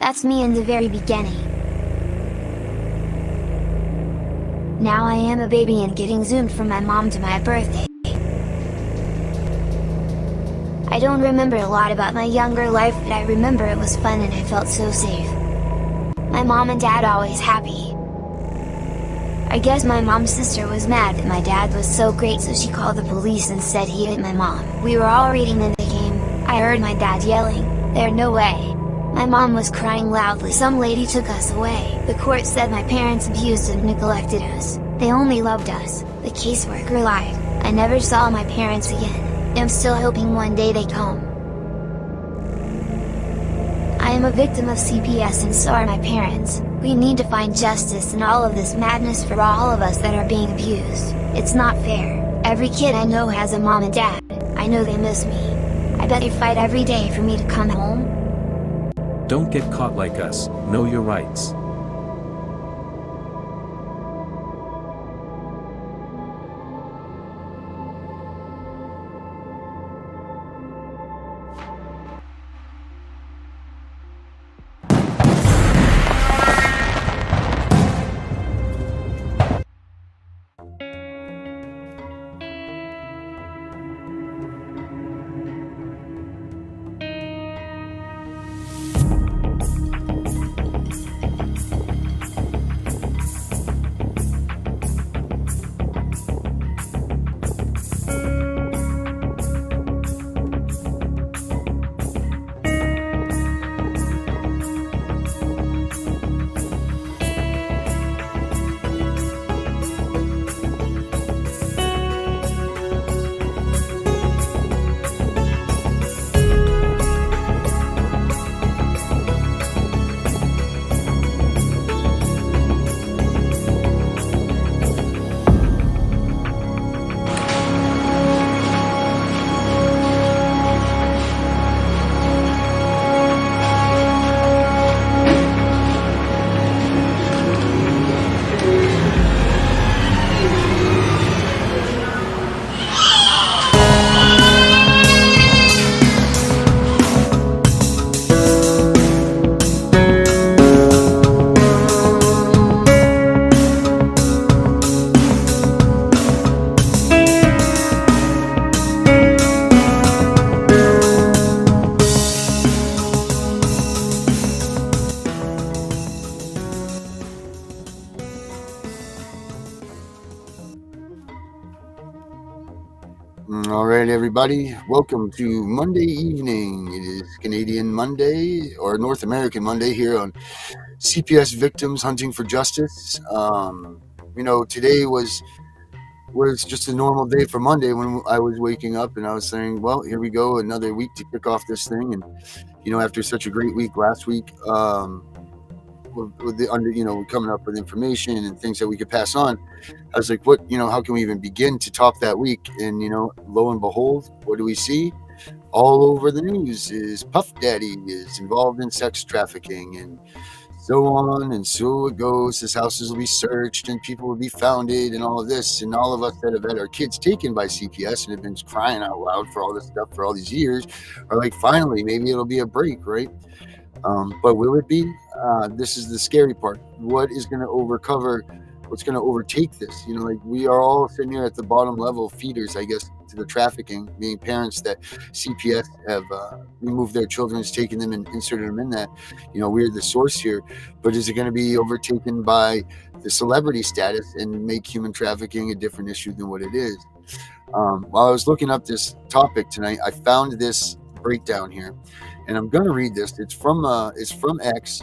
That's me in the very beginning. Now I am a baby and getting zoomed from my mom to my birthday. I don't remember a lot about my younger life, but I remember it was fun and I felt so safe. My mom and dad always happy. I guess my mom's sister was mad that my dad was so great, so she called the police and said he hit my mom. We were all reading and they came. I heard my dad yelling, "There, no way!" My mom was crying loudly. Some lady took us away. The court said my parents abused and neglected us. They only loved us. The caseworker lied. I never saw my parents again. I'm still hoping one day they come. I am a victim of CPS and so are my parents. We need to find justice in all of this madness for all of us that are being abused. It's not fair. Every kid I know has a mom and dad. I know they miss me. I bet they fight every day for me to come home. Don't get caught like us. Know your rights. All right, everybody. Welcome to Monday evening. It is Canadian Monday or North American Monday here on CPS Victims Hunting for Justice. Today was just a normal day for Monday when I was waking up and I was saying, well, here we go, another week to kick off this thing. And, after such a great week last week, coming up with information and things that we could pass on, I was like, how can we even begin to top that week? And, lo and behold, what do we see? All over the news is Puff Daddy is involved in sex trafficking and so on and so it goes. His houses will be searched and people will be founded and all of this. And all of us that have had our kids taken by CPS and have been crying out loud for all this stuff for all these years are like, finally, maybe it'll be a break, right? But will it be? This is the scary part. What is going to what's going to overtake this? We are all sitting here at the bottom level feeders, I guess, to the trafficking, being parents that CPS have removed their children, taken them and inserted them in that. We're the source here, but is it going to be overtaken by the celebrity status and make human trafficking a different issue than what it is? While I was looking up this topic tonight, I found this breakdown here, and I'm going to read this. It's from X.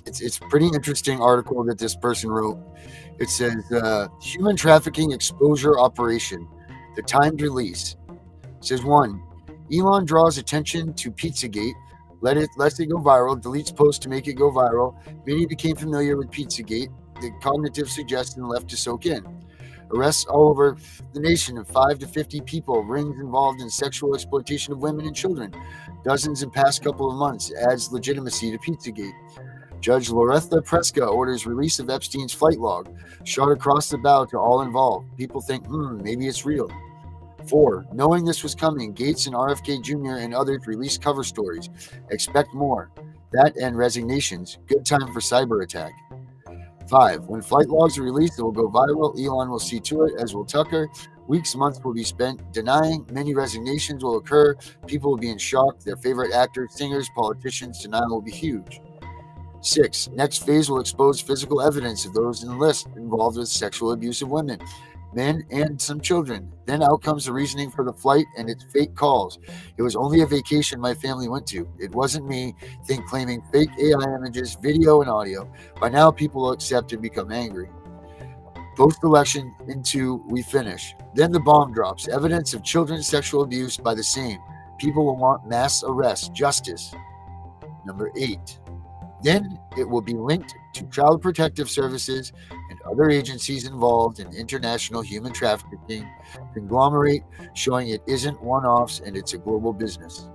It's a pretty interesting article that this person wrote. It says, Human Trafficking Exposure Operation, the timed release. It says, 1, Elon draws attention to Pizzagate, lets it go viral, deletes posts to make it go viral. Many became familiar with Pizzagate. The cognitive suggestion left to soak in. Arrests all over the nation of 5 to 50 people, rings involved in sexual exploitation of women and children. Dozens in past couple of months, adds legitimacy to Pizzagate. Judge Loretha Preska orders release of Epstein's flight log, shot across the bow to all involved. People think, maybe it's real. 4. Knowing this was coming, Gates and RFK Jr. and others released cover stories. Expect more. That and resignations. Good time for cyber attack. 5. When flight logs are released, it will go viral. Elon will see to it, as will Tucker. Weeks, months will be spent denying. Many resignations will occur. People will be in shock. Their favorite actors, singers, politicians, denial will be huge. 6. Next phase will expose physical evidence of those in the list involved with sexual abuse of women, men, and some children. Then out comes the reasoning for the flight and its fake calls. It was only a vacation my family went to. It wasn't me. Think claiming fake AI images, video, and audio. By now, people will accept and become angry. Post-election into we finish. Then the bomb drops. Evidence of children's sexual abuse by the same. People will want mass arrest, justice. Number 8. Then it will be linked to Child Protective Services and other agencies involved in international human trafficking conglomerate, showing it isn't one-offs and it's a global business.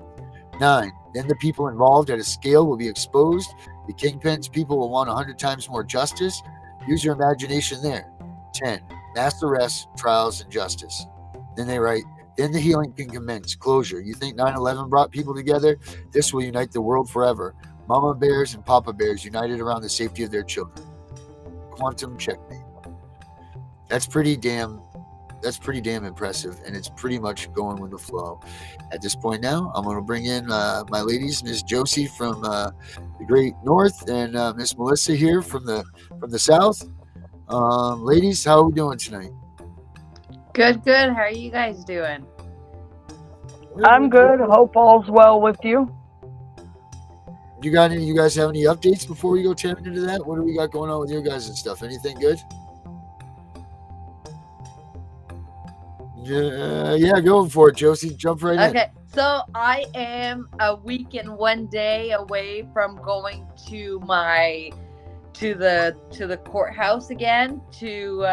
9. Then the people involved at a scale will be exposed. The kingpins people will want 100 times more justice. Use your imagination there. 10. Mass arrests, trials, and justice. Then they write, then the healing can commence. Closure. You think 9/11 brought people together? This will unite the world forever. Mama bears and Papa bears united around the safety of their children. Quantum checkmate. That's pretty damn impressive, and it's pretty much going with the flow. At this point now, I'm going to bring in my ladies, Miss Josee from the Great North, and Miss Melissa here from the South. Ladies, how are we doing tonight? Good. How are you guys doing? I'm good. Hope all's well with you. You guys have any updates before we go tapping into that? What do we got going on with you guys and stuff? Anything good? Yeah, go for it, Josee. Jump right in. Okay, so I am a week and 1 day away from going to the courthouse again to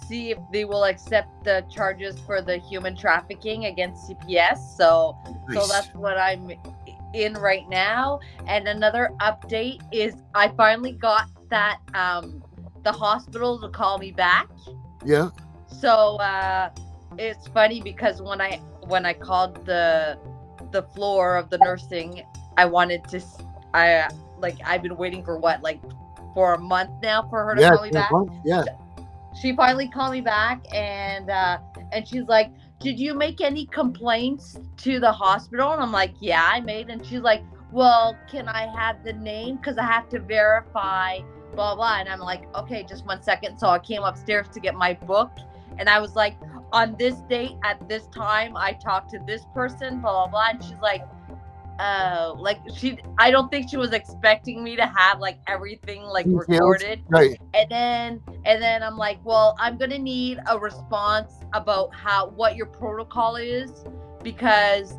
see if they will accept the charges for the human trafficking against CPS. So that's what I'm in right now. And another update is I finally got that the hospital to call me back. Yeah. So it's funny because when I called the floor of the nursing, I've been waiting for a month now for her to call me back. Yeah. She finally called me back and she's like, did you make any complaints to the hospital? And I'm like, yeah, I made. And she's like, well, can I have the name? Because I have to verify, blah, blah. And I'm like, okay, just 1 second. So I came upstairs to get my book. And I was like, on this date, at this time, I talked to this person, blah, blah, blah. And she's like, I don't think she was expecting me to have everything recorded. Right. And then I'm like, well, I'm gonna need a response about what your protocol is, because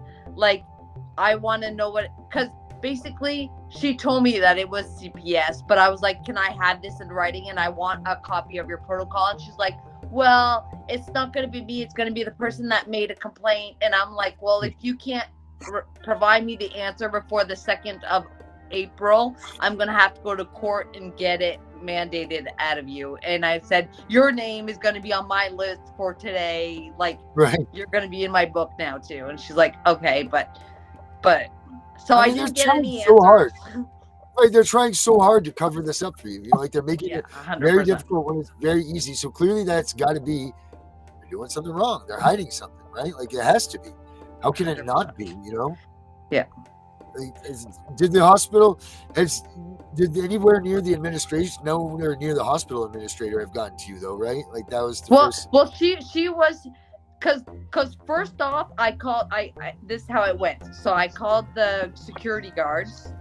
I want to know because basically she told me that it was CPS, but I was like, can I have this in writing? And I want a copy of your protocol. And she's like, well, it's not going to be me. It's going to be the person that made a complaint. And I'm like, well, if you can't provide me the answer before the 2nd of April, I'm going to have to go to court and get it mandated out of you. And I said, your name is going to be on my list for today. Right. You're going to be in my book now too. And she's like, okay, but so I didn't get any answers. So hard. They're trying so hard to cover this up for you. They're making it 100%. very difficult when it's very easy. So clearly that's got to be, they're doing something wrong. They're hiding something, right? It has to be. How can it not be, Yeah. Did the hospital, did anywhere near the administration, nowhere near the hospital administrator have gotten to you though, right? That was the first. Well, she was, cause first off, I called, this is how it went. So I called the security guards,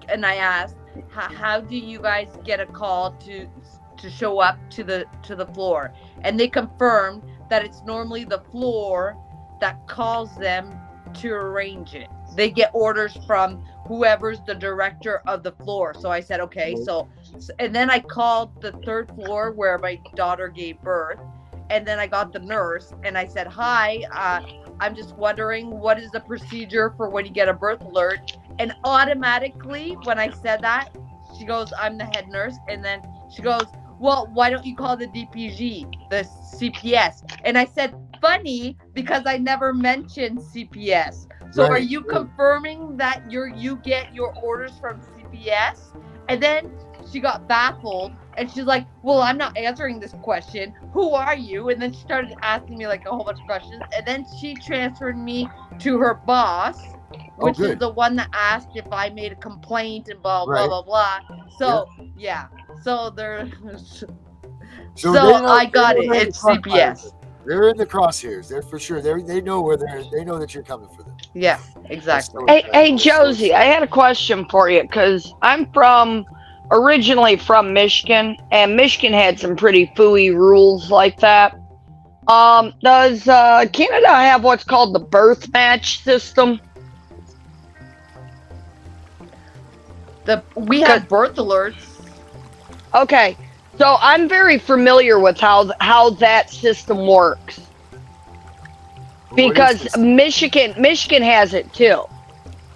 and I asked, how do you guys get a call to show up to the floor? And they confirmed that it's normally the floor that calls them to arrange it. They get orders from whoever's the director of the floor. So I said, okay, so and then I called the 3rd floor where my daughter gave birth, and then I got the nurse and I said, hi, I'm just wondering, what is the procedure for when you get a birth alert? And automatically when I said that, she goes, I'm the head nurse. And then she goes, well, why don't you call the DPG, the CPS? And I said, funny because I never mentioned CPS. So are you confirming that you get your orders from CPS? And then she got baffled and she's like, well, I'm not answering this question. Who are you? And then she started asking me like a whole bunch of questions. And then she transferred me to her boss, which is the one that asked if I made a complaint and blah, blah, blah, blah. So, yeah. So I got it. It's CPS. They're in the crosshairs. They're for sure. They know where they know that you're coming for them. Yeah, exactly. Hey, Josie, I had a question for you because I'm originally from Michigan, and Michigan had some pretty phooey rules like that. Does Canada have what's called the birth match system? We have birth alerts. Okay. So I'm very familiar with how that system works because Michigan has it too.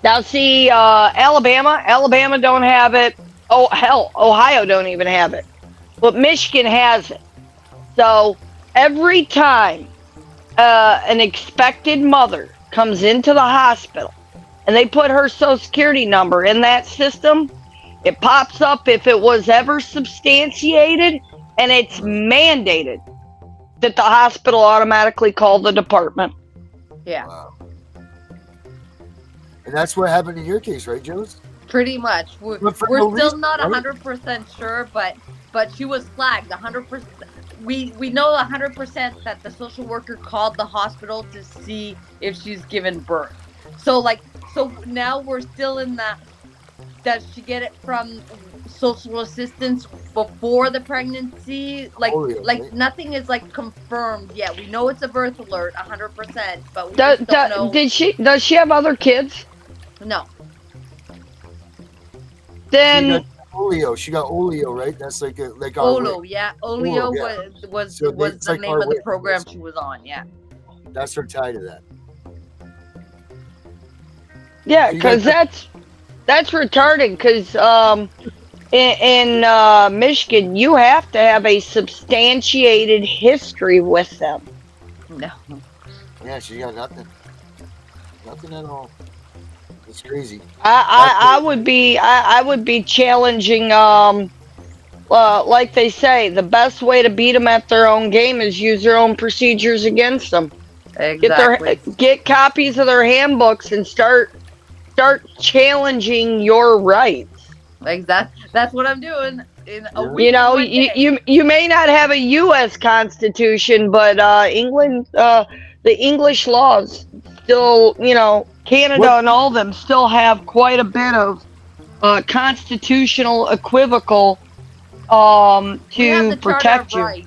Now see, Alabama don't have it. Oh hell, Ohio don't even have it, but Michigan has it. So every time an expected mother comes into the hospital and they put her social security number in that system, it pops up if it was ever substantiated, and it's mandated that the hospital automatically call the department. Yeah. Wow. And that's what happened in your case, right, Jules? Pretty much. We're still not 100% sure, but she was flagged 100%. We know 100% that the social worker called the hospital to see if she's given birth. So now we're still in that. Does she get it from social assistance before the pregnancy? Nothing is confirmed yet. We know it's a birth alert 100%, but we just don't know. Does she have other kids? No. Then She got Olio, right? That's like Olo, yeah. Olio was the name of the program she was on, yeah. That's her tie to that. Yeah, because that's retarded. Because in Michigan, you have to have a substantiated history with them. No. Yeah, she got nothing at all. It's crazy. I would be challenging. Like they say, the best way to beat them at their own game is use their own procedures against them. Exactly. Get copies of their handbooks and start challenging your rights. Like that's what I'm doing in a week. You know, you may not have a U.S. Constitution, but England, the English laws still, Canada and all of them still have quite a bit of constitutional equivocal to protect you. Rights.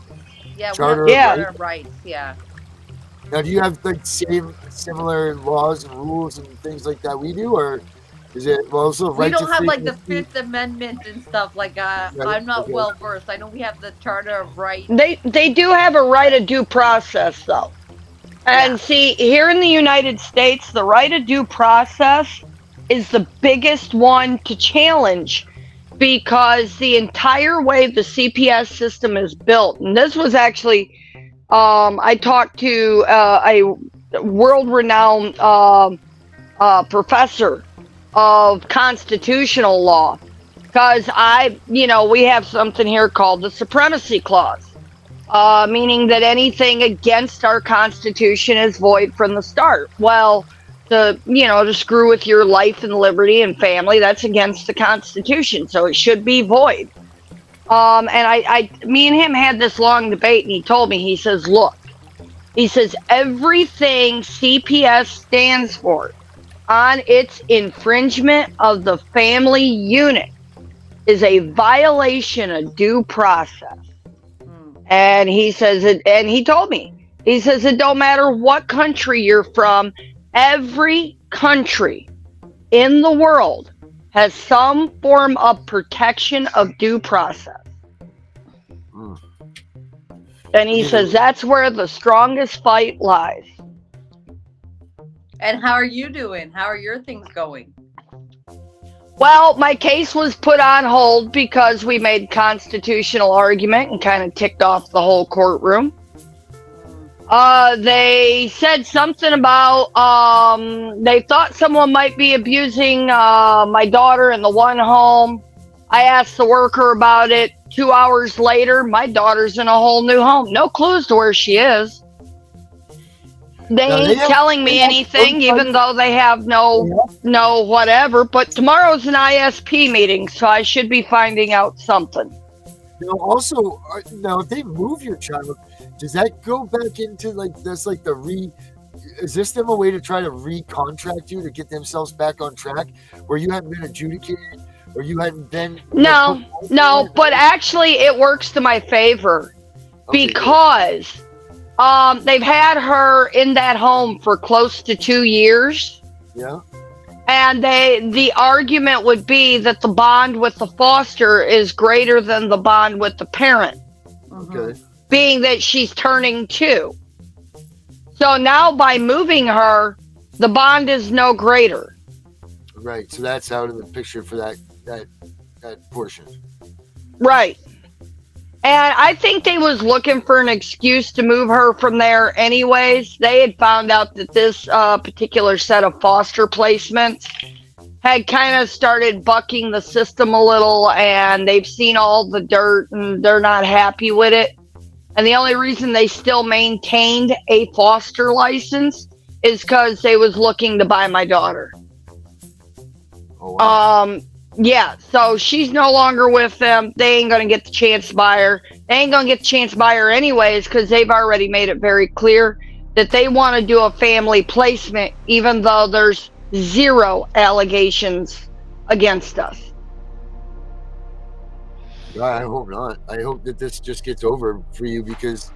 Yeah, Charter of Rights. Yeah. Now, do you have similar laws and rules and things like that we do, or is it also right? We don't have the Fifth Amendment and stuff like that. Right. I'm not well versed. I know we have the Charter of Rights. They do have a right of due process though. And see, here in the United States, the right of due process is the biggest one to challenge because the entire way the CPS system is built, and this was actually, I talked to a world-renowned professor of constitutional law because we have something here called the Supremacy Clause. Meaning that anything against our Constitution is void from the start. Well, to screw with your life and liberty and family, that's against the Constitution, so it should be void. And me and him had this long debate, and he told me, he says, look, everything CPS stands for on its infringement of the family unit is a violation of due process. And he says it, and he told me, he says it don't matter what country you're from, every country in the world has some form of protection of due process. And he says that's where the strongest fight lies. And how are you doing? How are your things going? Well, my case was put on hold because we made constitutional argument and kind of ticked off the whole courtroom. They said something about they thought someone might be abusing my daughter in the one home. I asked the worker about it. 2 hours later, my daughter's in a whole new home. No clues to where she is. They ain't telling me anything, even though they have no whatever. But tomorrow's an ISP meeting, so I should be finding out something. Now, also, now if they move your child, does that go back into like that's like the is this them a way to try to recontract you to get themselves back on track where you hadn't been adjudicated or you hadn't been? No, but actually it works to my favor because they've had her in that home for close to 2 years. Yeah. And the argument would be that the bond with the foster is greater than the bond with the parent. Okay. Being that she's turning 2. So now by moving her, the bond is no greater. Right. So that's out of the picture for that portion. Right. And I think they was looking for an excuse to move her from there anyways. They had found out that this particular set of foster placements had kind of started bucking the system a little, and they've seen all the dirt and they're not happy with it. And the only reason they still maintained a foster license is because they was looking to buy my daughter. Oh, wow. Yeah, so she's no longer with them. They ain't going to get the chance to buy her. They ain't going to get the chance to buy her anyways because they've already made it very clear that they want to do a family placement even though there's 0 allegations against us. I hope not. I hope that this just gets over for you because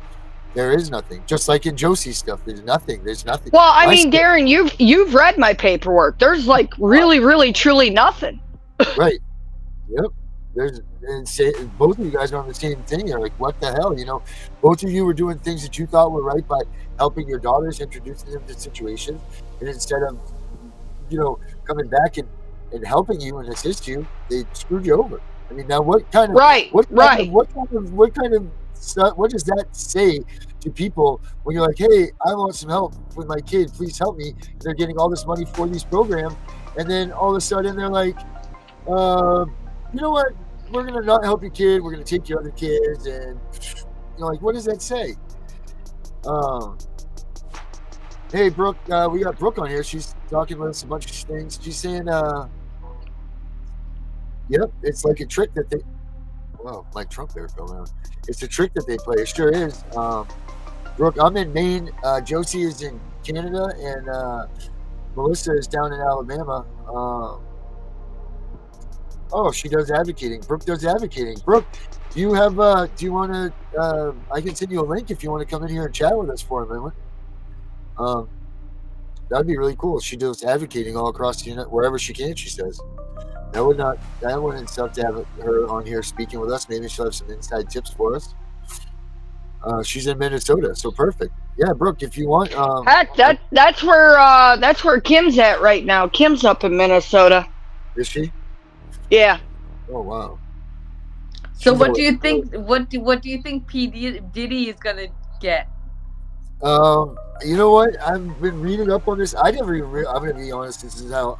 there is nothing. Just like in Josie's stuff, there's nothing. Well, I mean, Darren, you've read my paperwork. There's like really, really, truly nothing. Right. Yep. Both of you guys are on the same thing. You're like, what the hell? Both of you were doing things that you thought were right by helping your daughters, introducing them to situations, and instead of, coming back and helping you and assist you, they screwed you over. I mean, now what kind of what does that say to people when you're like, hey, I want some help with my kid, please help me? And they're getting all this money for these programs, and then all of a sudden they're like, you know what? We're gonna not help your kid. We're gonna take your other kids, and like, what does that say? Hey, Brooke, we got Brooke on here. She's talking with us a bunch of things. She's saying, yep, it's like a trick that they. Well, my trunk there fell down. It's a trick that they play. It sure is. Brooke, I'm in Maine. Josie is in Canada, and Melissa is down in Alabama. Oh, she does advocating. Brooke does advocating. Brooke, do you want to, I can send you a link if you want to come in here and chat with us for a minute. That'd be really cool. She does advocating all across the unit, wherever she can, she says. That wouldn't suck to have her on here speaking with us. Maybe she'll have some inside tips for us. She's in Minnesota, so perfect. Yeah, Brooke, if you want. That's where Kim's at right now. Kim's up in Minnesota. Is she? Yeah. Oh wow. So what do you think? What do you think P Diddy is gonna get? You know what? I've been reading up on this. I'm gonna be honest. This is how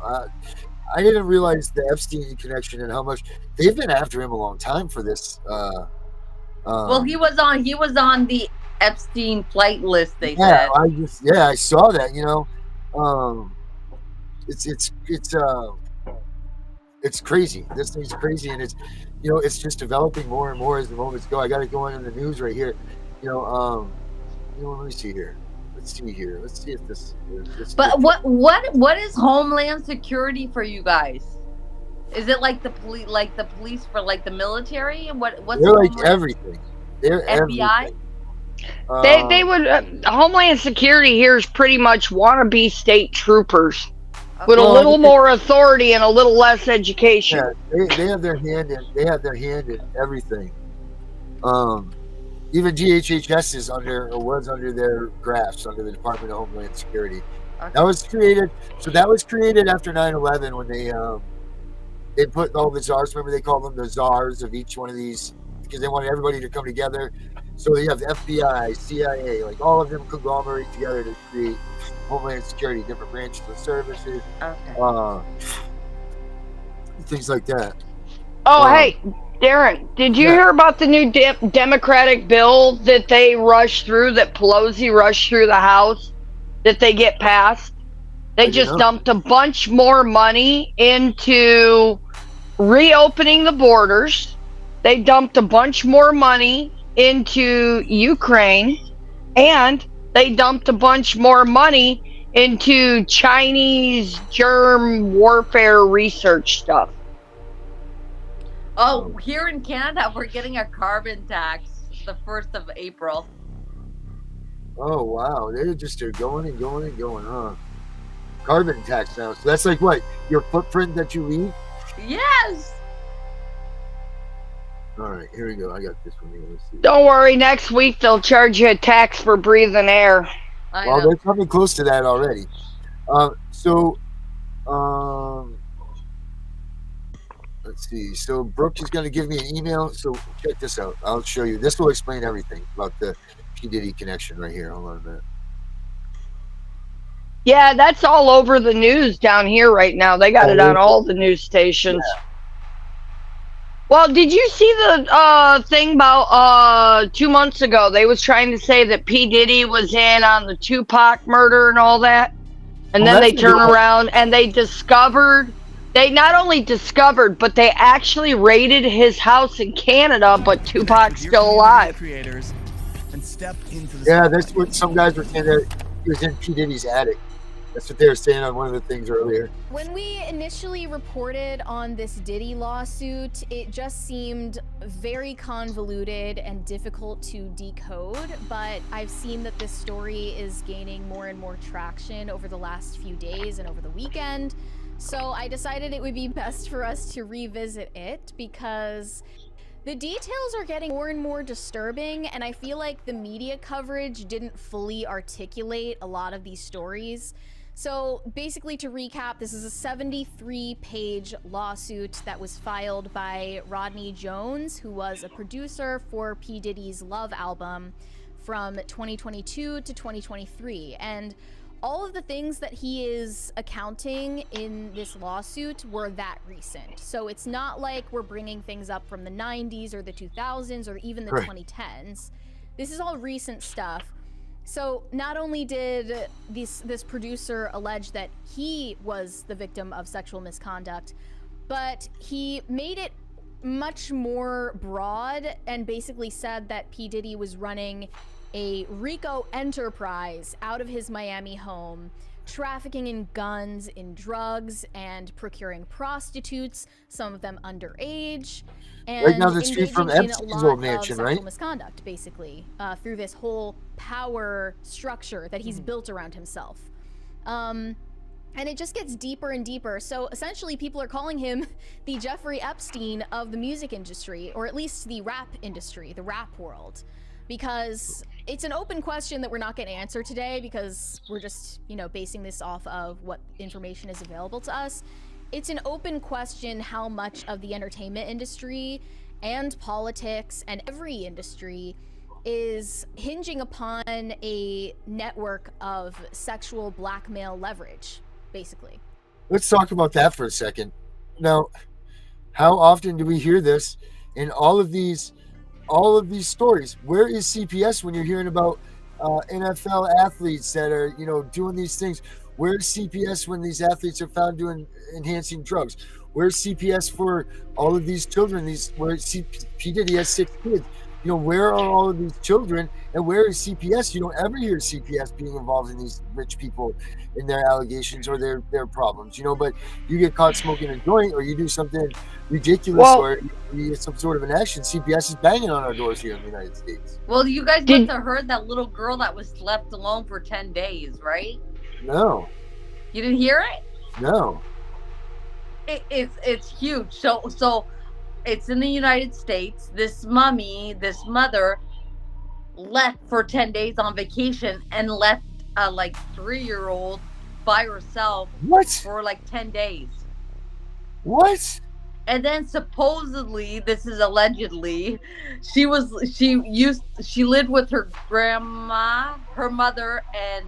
I didn't realize the Epstein connection and how much they've been after him a long time for this. Well, he was on the Epstein flight list. They said. I saw that. It's crazy. This thing's crazy, and it's just developing more and more as the moments go. I got it going in the news right here. Let me see here. Let's see if this. But what is Homeland Security for you guys? Is it like the police for like the military? And what's they're like everything. They're FBI. Everything. They would Homeland Security here is pretty much wannabe state troopers. With a little more authority and a little less education. Yeah, they have their hand in everything. Even GHHS was under their grasp, under the Department of Homeland Security. Okay. That was created after 9/11 when they put all the czars. Remember, they called them the czars of each one of these because they wanted everybody to come together So you have the FBI, CIA, like all of them conglomerate together to create Homeland Security, different branches of services, Okay. things like that. Oh, hey, Darren, did you Yeah. hear about the new Democratic bill that they rushed through, that Pelosi rushed through the House, that they get passed? They I didn't just know. dumped a bunch more money into reopening the borders. They dumped a bunch more money into Ukraine, and they dumped a bunch more money into Chinese germ warfare research stuff. Oh, here in Canada, we're getting a carbon tax the 1st of April. Oh wow, they're going and going and going, huh? Carbon tax now. So that's like what? Your footprint that you leave? Yes. All right, here we go. I got this one here. Let's see. Don't worry, next week they'll charge you a tax for breathing air. I Well, know. they're coming close to that already. Let's see. So Brooke is going to give me an email. So check this out. I'll show you. This will explain everything about the P. Diddy connection right here. Hold on a minute. Yeah, that's all over the news down here right now. They got it on all the news stations. Yeah. Well, did you see the thing about 2 months ago? They was trying to say that P. Diddy was in on the Tupac murder and all that. And Well, then they that's turn a good- around and they not only discovered, but they actually raided his house in Canada, but Tupac's still alive. Creators and step into the Yeah, spotlight. that's what some guys were saying, that he was in P. Diddy's attic. That's what they were saying on one of the things earlier. When we initially reported on this Diddy lawsuit, it just seemed very convoluted and difficult to decode, but I've seen that this story is gaining more and more traction over the last few days and over the weekend. So I decided it would be best for us to revisit it because the details are getting more and more disturbing, and I feel like the media coverage didn't fully articulate a lot of these stories. So basically, to recap, this is a 73-page lawsuit that was filed by Rodney Jones, who was a producer for P. Diddy's Love album from 2022 to 2023. And all of the things that he is accounting in this lawsuit were that recent. So it's not like we're bringing things up from the 90s or the 2000s or even the Right. 2010s. This is all recent stuff. So not only did this producer allege that he was the victim of sexual misconduct, but he made it much more broad and basically said that P. Diddy was running a RICO enterprise out of his Miami home, trafficking in guns, in drugs, and procuring prostitutes, some of them underage. And Right down the street from engaging in a Epstein's lot old of mansion, sexual right? misconduct, basically, through this whole power structure that he's built around himself. And it just gets deeper and deeper. So essentially, people are calling him the Jeffrey Epstein of the music industry, or at least the rap industry, the rap world. Because it's an open question that we're not going to answer today because we're just, basing this off of what information is available to us. It's an open question how much of the entertainment industry and politics and every industry is hinging upon a network of sexual blackmail leverage, basically. Let's talk about that for a second. Now, how often do we hear this in all of these stories? Where is CPS when you're hearing about NFL athletes that are, doing these things? Where's CPS when these athletes are found doing enhancing drugs? Where's CPS for all of these children? Where P. Diddy has 6 kids. Where are all of these children, and where is CPS? You don't ever hear CPS being involved in these rich people in their allegations or their problems, but you get caught smoking a joint or you do something ridiculous or you get some sort of an action. CPS is banging on our doors here in the United States. Well, you guys must have heard that little girl that was left alone for 10 days, right? No. You didn't hear it? No. It's huge. So it's in the United States. This mother left for 10 days on vacation and left a 3-year-old by herself What? for 10 days. What? And then supposedly, this is allegedly, she lived with her grandma, her mother, and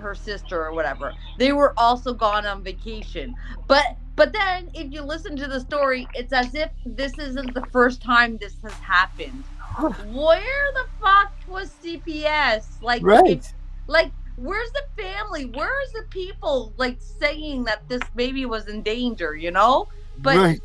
her sister or whatever. They were also gone on vacation. But then if you listen to the story, it's as if this isn't the first time this has happened. Where the fuck was CPS? Like, if, Right. like, where's the family? Where's the people like saying that this baby was in danger, you know? But Right.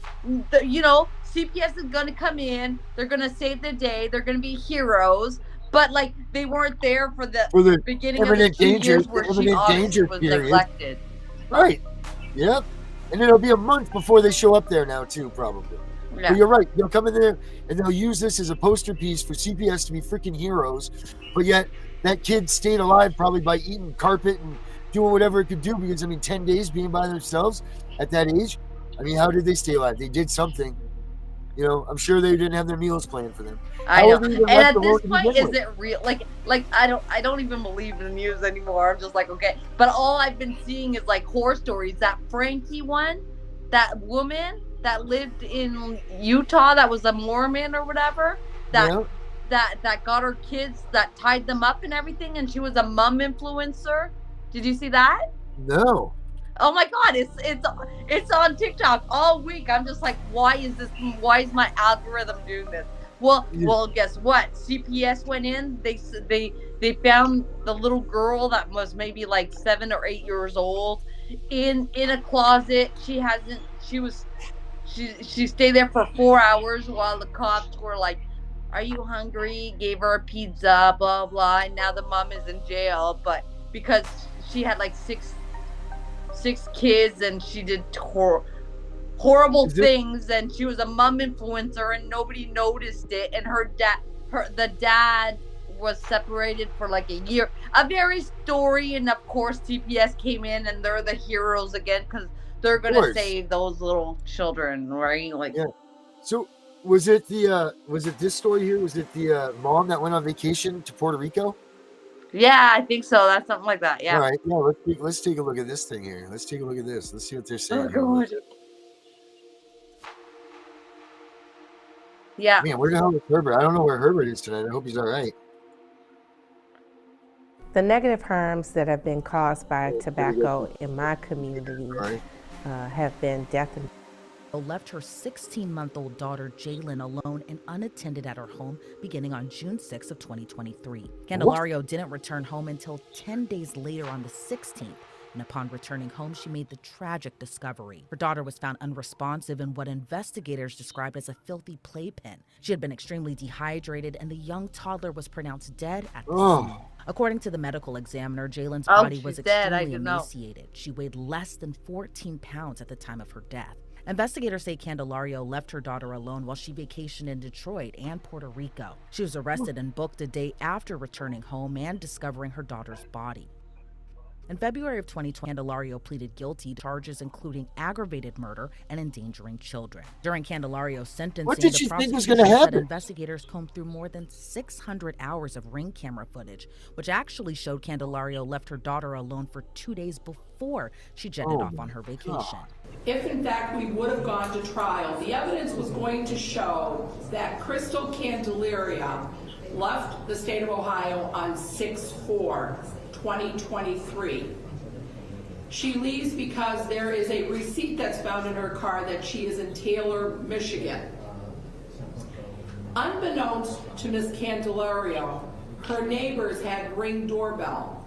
you know, CPS is gonna come in, they're gonna save the day, they're gonna be heroes, but like they weren't there for the For the beginning of the imminent 2 danger, years where the she imminent obviously danger was period. neglected. Right. Yep. And it'll be a month before they show up there now too, probably. Yeah. But you're right. They'll come in there and they'll use this as a poster piece for CPS to be freaking heroes. But yet that kid stayed alive probably by eating carpet and doing whatever it could do, because I mean 10 days being by themselves at that age. I mean, how did they stay alive? They did something. You know, I'm sure they didn't have their meals planned for them. I How know. are they even And left at alone this to point, begin is with? it real? Like I don't even believe in the news anymore. I'm just like, okay. But all I've been seeing is like horror stories. That Frankie one, that woman that lived in Utah, that was a Mormon or whatever, Yeah. that got her kids, that tied them up and everything, and she was a mom influencer. Did you see that? No. Oh my god, it's on TikTok all week. I'm just like, why is my algorithm doing this? Well, Yeah. well, guess what? CPS went in. They found the little girl that was maybe like 7 or 8 years old in a closet. She stayed there for 4 hours while the cops were like, "Are you hungry?" Gave her a pizza, blah blah. And now the mom is in jail, but because she had like six kids and she did horrible things, and she was a mom influencer and nobody noticed it, and the dad was separated for like a year. A very story, and of course CPS came in and they're the heroes again because they're gonna save those little children, right? Like, Yeah. So was it this story here? Was it the mom that went on vacation to Puerto Rico? yeah, I think so. That's something like that. Yeah. All right. Yeah. Let's take a look at this thing here. Let's take a look at this. Let's see what they're saying. Oh here. god. Yeah. Man, where the hell is Herbert? I don't know where Herbert is tonight. I hope he's all right. The negative harms that have been caused by tobacco in my community Sorry. have been death and left her 16-month-old daughter Jalen alone and unattended at her home beginning on June 6 of 2023. Candelario didn't return home until 10 days later on the 16th, and upon returning home, she made the tragic discovery. Her daughter was found unresponsive in what investigators described as a filthy playpen. She had been extremely dehydrated, and the young toddler was pronounced dead at the scene. According to the medical examiner, Jalen's body was extremely emaciated. She weighed less than 14 pounds at the time of her death. Investigators say Candelario left her daughter alone while she vacationed in Detroit and Puerto Rico. She was arrested and booked a day after returning home and discovering her daughter's body. In February of 2020, Candelario pleaded guilty to charges including aggravated murder and endangering children. During Candelario's sentencing, What did she the think was prosecution going to said happen? investigators combed through more than 600 hours of Ring camera footage, which actually showed Candelario left her daughter alone for 2 days before she jetted off on her vacation. If in fact we would have gone to trial, the evidence was going to show that Crystal Candelaria left the state of Ohio on 6/4/2023. She leaves because there is a receipt that's found in her car that she is in Taylor, Michigan. Unbeknownst to Ms. Candelario, her neighbors had Ring doorbell,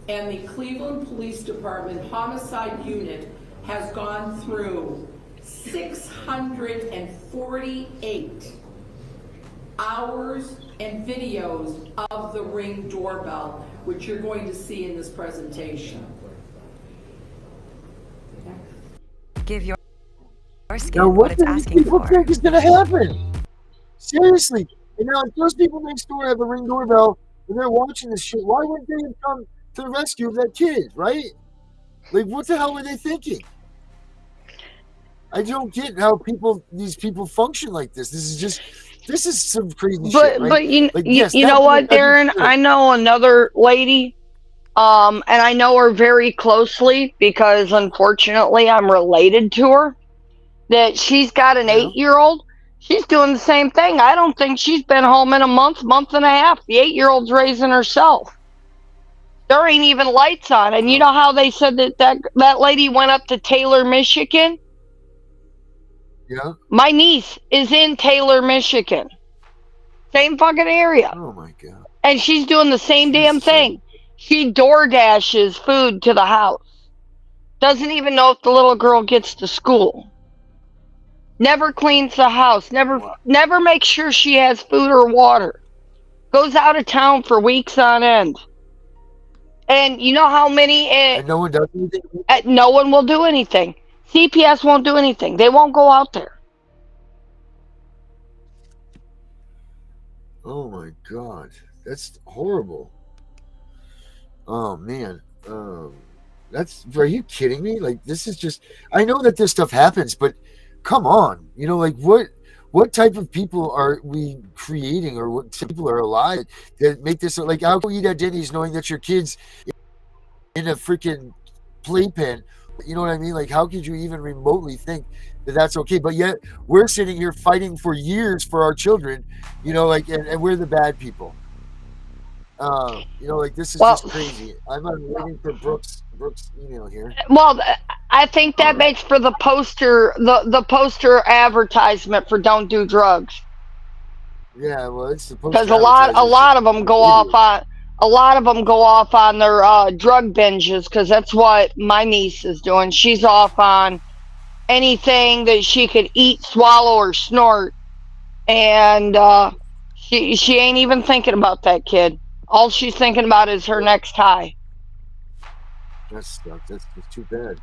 and the Cleveland Police Department Homicide Unit has gone through 648 hours and videos of the Ring doorbell, which you're going to see in this presentation. Give your Now, skin what it's do these asking people for. think is going to happen? Seriously. And now, if those people next door have a Ring doorbell and they're watching this shit, why wouldn't they have come to the rescue of that kid, right? Like, what the hell were they thinking? I don't get how these people function like this. This is some crazy shit, right? But you, like, you know what, Darren? I know another lady, and I know her very closely because unfortunately I'm related to her. that she's got an 8-year-old. She's doing the same thing. I don't think she's been home in a month and a half. The 8-year-old's raising herself. There ain't even lights on. And you know how they said that lady went up to Taylor, Michigan? Yeah. My niece is in Taylor, Michigan. Same fucking area. Oh my God. And she's doing the same damn thing. She door dashes food to the house. Doesn't even know if the little girl gets to school. Never cleans the house. Never makes sure she has food or water. Goes out of town for weeks on end. And you know how many? And no one does anything? No one will do anything. CPS won't do anything. They won't go out there. Oh my God. That's horrible. Oh man. Are you kidding me? Like, this is just, I know that this stuff happens, but come on, you know, like what type of people are we creating, or what people are alive that make this, like, how can you eat at Denny's knowing that your kid's in a freaking playpen? You know what I mean? Like, how could you even remotely think that that's okay? But yet we're sitting here fighting for years for our children, you know, like, and we're the bad people. You know, like, this is just crazy. I'm waiting for Brooks' email here. Well, I think that makes for the poster, the poster advertisement for Don't Do Drugs. Yeah, well, it's supposed because a lot of them go off on their drug binges, because that's what my niece is doing. She's off on anything that she could eat, swallow, or snort, and she ain't even thinking about that kid. All she's thinking about is her next high. That's too bad.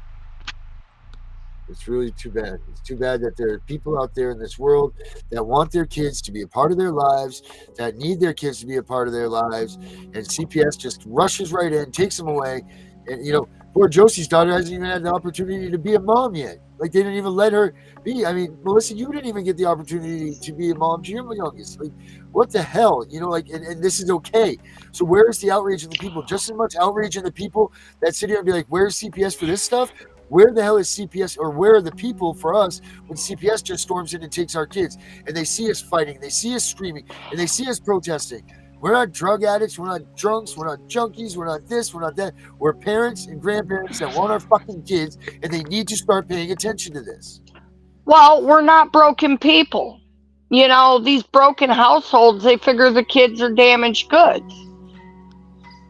It's really too bad. It's too bad that there are people out there in this world that want their kids to be a part of their lives, that need their kids to be a part of their lives, and CPS just rushes right in, takes them away. And, you know, poor Josie's daughter hasn't even had the opportunity to be a mom yet. Like, they didn't even let her be. I mean, Melissa, you didn't even get the opportunity to be a mom to your youngest. Like, what the hell? You know, like, and this is okay. So where is the outrage in the people? Just as much outrage in the people that sit here and be like, where's CPS for this stuff? Where the hell is CPS, or where are the people for us when CPS just storms in and takes our kids, and they see us fighting, they see us screaming, and they see us protesting? We're not drug addicts, we're not drunks, we're not junkies, we're not this, we're not that. We're parents and grandparents that want our fucking kids, and they need to start paying attention to this. Well, we're not broken people. You know, these broken households, they figure the kids are damaged goods.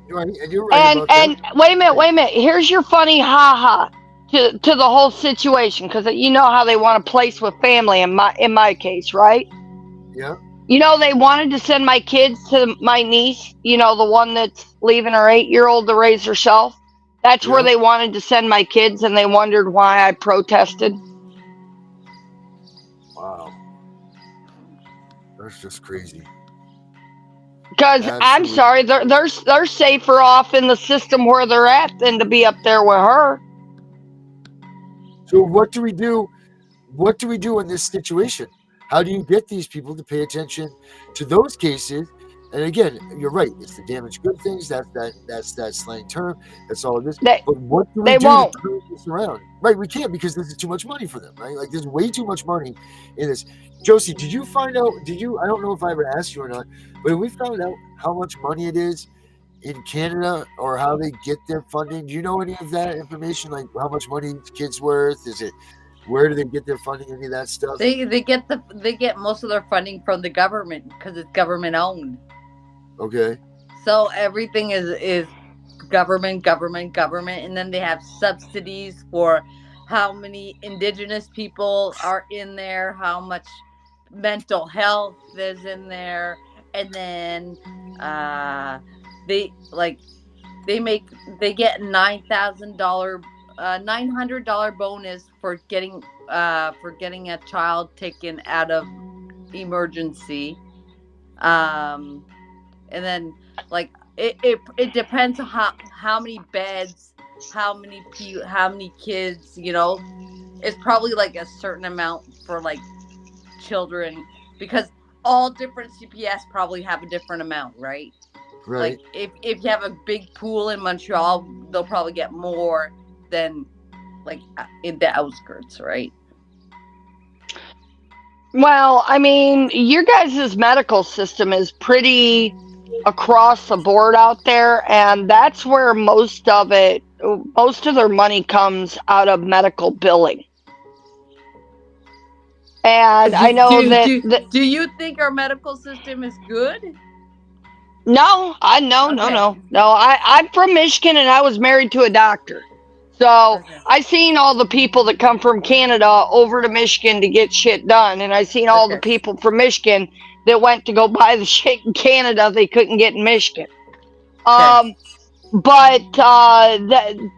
You're right, and you're right about and that. wait a minute. Here's your funny ha-ha to the whole situation, because you know how they want to place with family in my case, right? Yeah. You know, they wanted to send my kids to my niece, you know, the one that's leaving her 8-year-old to raise herself. That's where they wanted to send my kids, and they wondered why I protested. Wow. That's just crazy. Because I'm sorry, they're safer off in the system where they're at than to be up there with her. So what do we do? What do we do in this situation? How do you get these people to pay attention to those cases? And again, you're right. It's the damaged good things. That's that slang term. That's all it is. But what do we do to turn this around? Right, we can't, because this is too much money for them. Right, like, there's way too much money in this. Josie, did you find out? I don't know if I ever asked you or not, but we found out how much money it is in Canada, or how they get their funding. Do you know any of that information? Like, how much money each kid's worth? Is it? Where do they get their funding? Any of that stuff? They get most of their funding from the government, because it's government owned. Okay. So everything is government, and then they have subsidies for how many indigenous people are in there, how much mental health is in there, and then they get $900 bonus for getting a child taken out of emergency. And then, like, it depends on how many beds, how many kids, you know. It's probably like a certain amount for, like, children, because all different CPS probably have a different amount, right? Right. Like, if you have a big pool in Montreal, they'll probably get more than, like, in the outskirts, right? Well, I mean, your guys' medical system is pretty across the board out there, and that's where most of their money comes out of medical billing. And I know that Do you think our medical system is good? no, I'm from Michigan and I was married to a doctor. So Okay. I seen all the people that come from Canada over to Michigan to get shit done, and I seen all the people from Michigan that went to go buy the shit in Canada they couldn't get in Michigan. But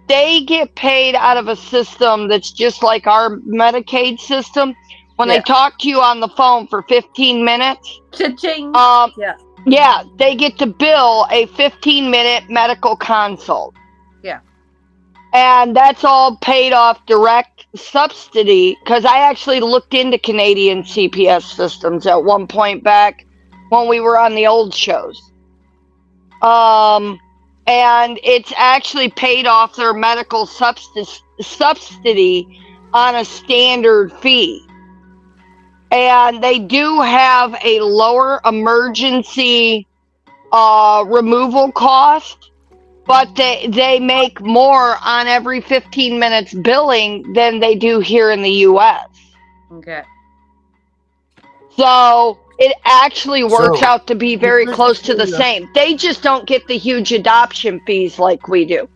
they get paid out of a system that's just like our Medicaid system. When they talk to you on the phone for 15 minutes, Cha-ching. yeah, they get to bill a 15-minute medical consult. Yeah. And that's all paid off direct subsidy, because I actually looked into Canadian CPS systems at one point back when we were on the old shows. And it's actually paid off their medical subsidy on a standard fee. And they do have a lower emergency removal cost, but they make more on every 15 minutes billing than they do here in the U.S. Okay. So it actually works out to be very close to the same. They just don't get the huge adoption fees like we do.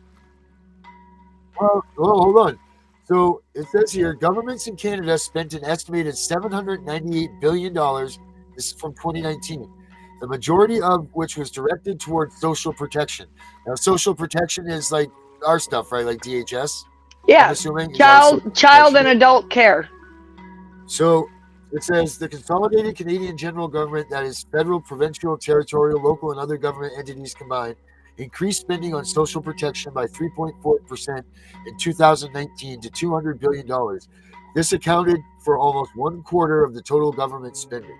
Well, hold on. So it says here, governments in Canada spent an estimated $798 billion. This is from 2019. The majority of which was directed towards social protection. Now, social protection is like our stuff, right? Like DHS. Yeah. I'm assuming. Child and adult care. So it says the consolidated Canadian general government, that is federal, provincial, territorial, local, and other government entities combined, increased spending on social protection by 3.4% in 2019 to $200 billion. This accounted for almost 1/4 of the total government spending.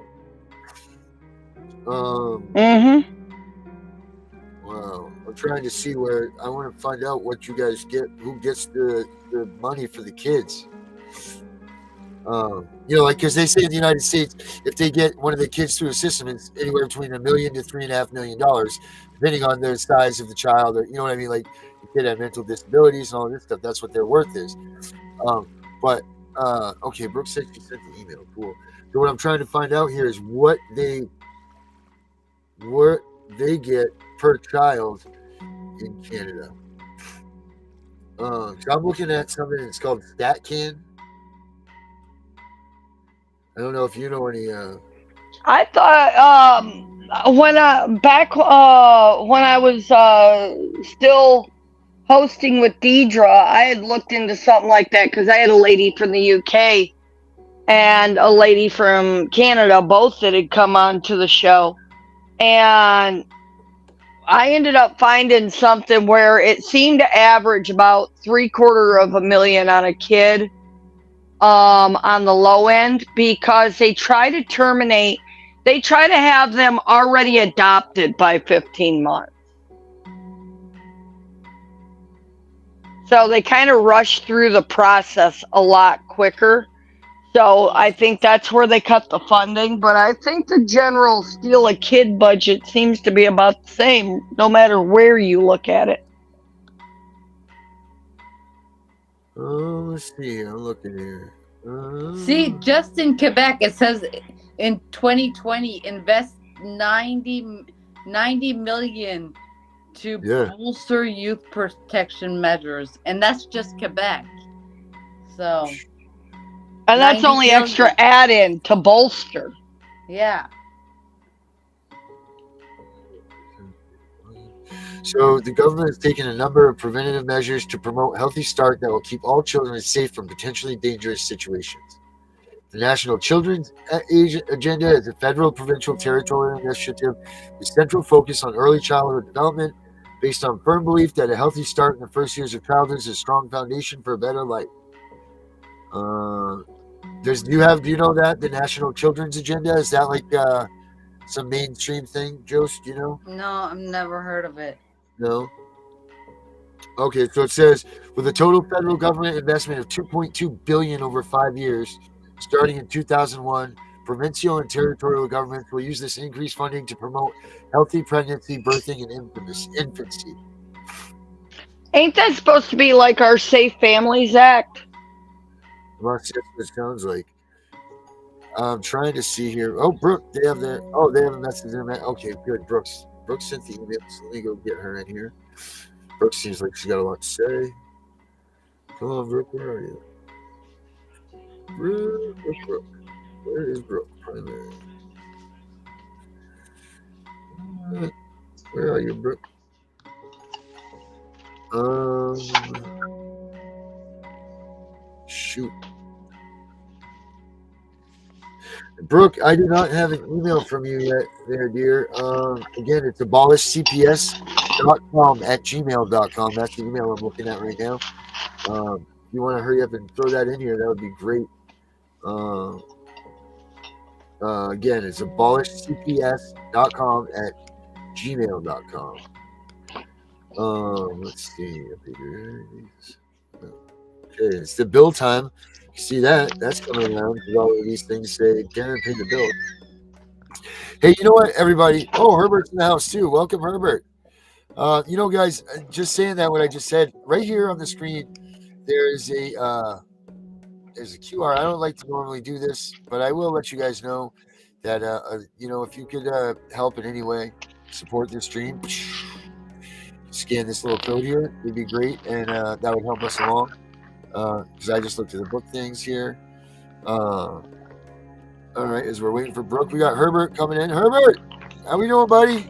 Wow. I'm trying to see where I want to find out what you guys get, who gets the money for the kids. Because they say in the United States, if they get one of the kids through a system, it's anywhere between $1 million to $3.5 million, depending on the size of the child, or you know what I mean, like the kid had mental disabilities and all this stuff. That's what their worth is. Okay, Brooke said she sent the email. Cool. So what I'm trying to find out here is what they get per child in Canada. So I'm looking at something that's called StatCan. I don't know if you know any. I thought when I was still hosting with Deidre, I had looked into something like that because I had a lady from the UK and a lady from Canada, both that had come on to the show, and I ended up finding something where it seemed to average about $750,000 on a kid. On the low end, because they try to have them already adopted by 15 months. So they kind of rush through the process a lot quicker. So I think that's where they cut the funding. But I think the general steal a kid budget seems to be about the same, no matter where you look at it. Let's see. I'm looking here. See, just in Quebec, it says in 2020, invest 90 million to bolster youth protection measures, and that's just Quebec. So, and that's only extra add-in to bolster. Yeah. So the government has taken a number of preventative measures to promote a healthy start that will keep all children safe from potentially dangerous situations. The National Children's Age Agenda is a federal, provincial, territorial initiative with central focus on early childhood development, based on firm belief that a healthy start in the first years of childhood is a strong foundation for a better life. Do you know that the National Children's Agenda, is that like some mainstream thing, Jost? Do you know? No, I've never heard of it. No. Okay, so it says with a total federal government investment of $2.2 billion over 5 years, starting in 2001, provincial and territorial governments will use this increased funding to promote healthy pregnancy, birthing, and infancy. Ain't that supposed to be like our Safe Families Act? Well, that's what it sounds like. I'm trying to see here. Oh, Brooke, they have a message in there. Okay, good. Brooke sent the email, so let me go get her in here. Brooke seems like she's got a lot to say. Come on, Brooke, where are you? Brooke. Where is Brooke? Primary. Where are you, Brooke? Shoot. Brooke, I do not have an email from you yet there, dear. Again, it's abolishcps.com@gmail.com. That's the email I'm looking at right now. If you want to hurry up and throw that in here, that would be great. Again, it's abolishcps.com@gmail.com. Let's see. Okay, it's the bill time. You see that? That's coming around because all of these things say Darren paid the bill. Hey, you know what, everybody? Oh, Herbert's in the house too. Welcome, Herbert. Guys, just saying that what I just said right here on the screen, there's a QR. I don't like to normally do this, but I will let you guys know that if you could help in any way, support this stream, scan this little code here, it'd be great, and that would help us along. Because I just looked at the book things here. All right, as we're waiting for Brooke, we got Herbert coming in. Herbert, how we doing, buddy?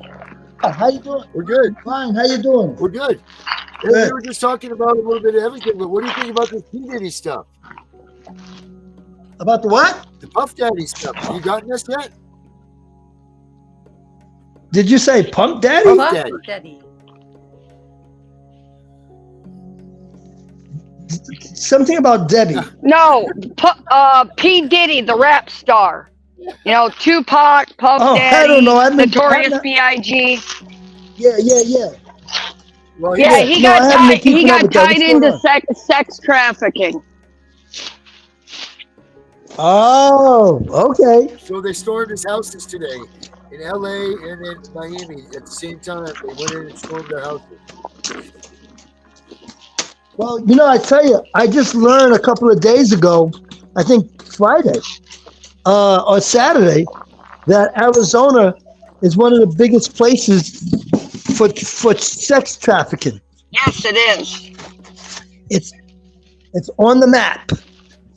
How you doing? We're good. Fine. How you doing? We're good. Hey, we were just talking about a little bit of everything, but what do you think about this P. Diddy stuff? About the what? The Puff Daddy stuff. Have you gotten this yet? Did you say Pump Daddy? Puff Daddy. Something about Debbie. No, P. Diddy, the rap star. Tupac, Puff Daddy, I don't know. Notorious B.I.G. Yeah. Well, he got tied into sex trafficking. Oh, okay. So they stormed his houses today in L.A. and in Miami at the same time. They went in and stormed their houses. Well, I tell you, I just learned a couple of days ago, I think Friday or Saturday, that Arizona is one of the biggest places for sex trafficking. Yes, it is. It's on the map.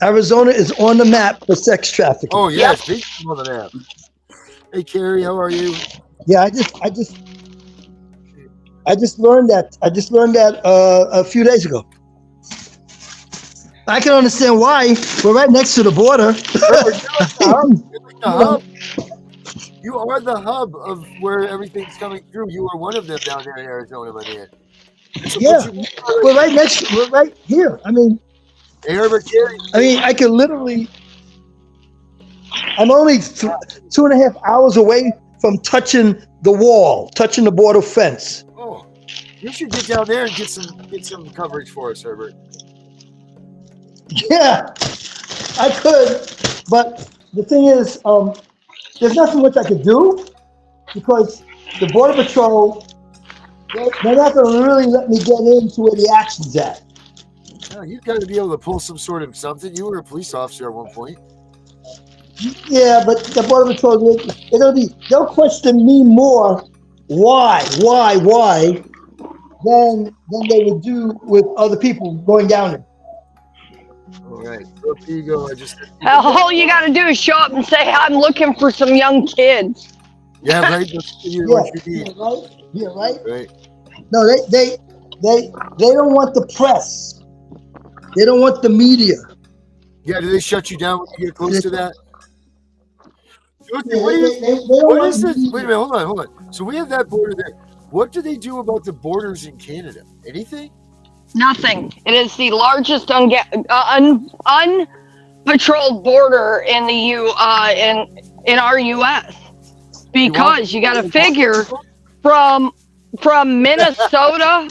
Arizona is on the map for sex trafficking. Oh yeah, it's big on the map. Hey Carrie, how are you? Yeah, I just learned that. I just learned that a few days ago. I can understand why. We're right next to the border. You are the hub of where everything's coming through. You are one of them down there in Arizona, my man. So yeah, we're right here. I mean, hey, Herbert, Carrie. I can literally. I'm only 2.5 hours away from touching the wall, touching the border fence. Oh, you should get down there and get some coverage for us, Herbert. Yeah, I could, but the thing is, there's nothing much I could do because the Border Patrol, they're not going to really let me get into where the action's at. Oh, you've got to be able to pull some sort of something. You were a police officer at one point. Yeah, but the Border Patrol, they'll question me more why, than they would do with other people going down there. All right. So here you go. All you got to do is show up and say, I'm looking for some young kids. Yeah, right. What you need. Yeah, right. Right. No, they don't want the press. They don't want the media. Yeah, do they shut you down when you get close to that? Yeah, what is this? Wait a minute. Hold on. So we have that border there. What do they do about the borders in Canada? Anything? Nothing. It is the largest unpatrolled border in the in our U.S. Because you got to figure from Minnesota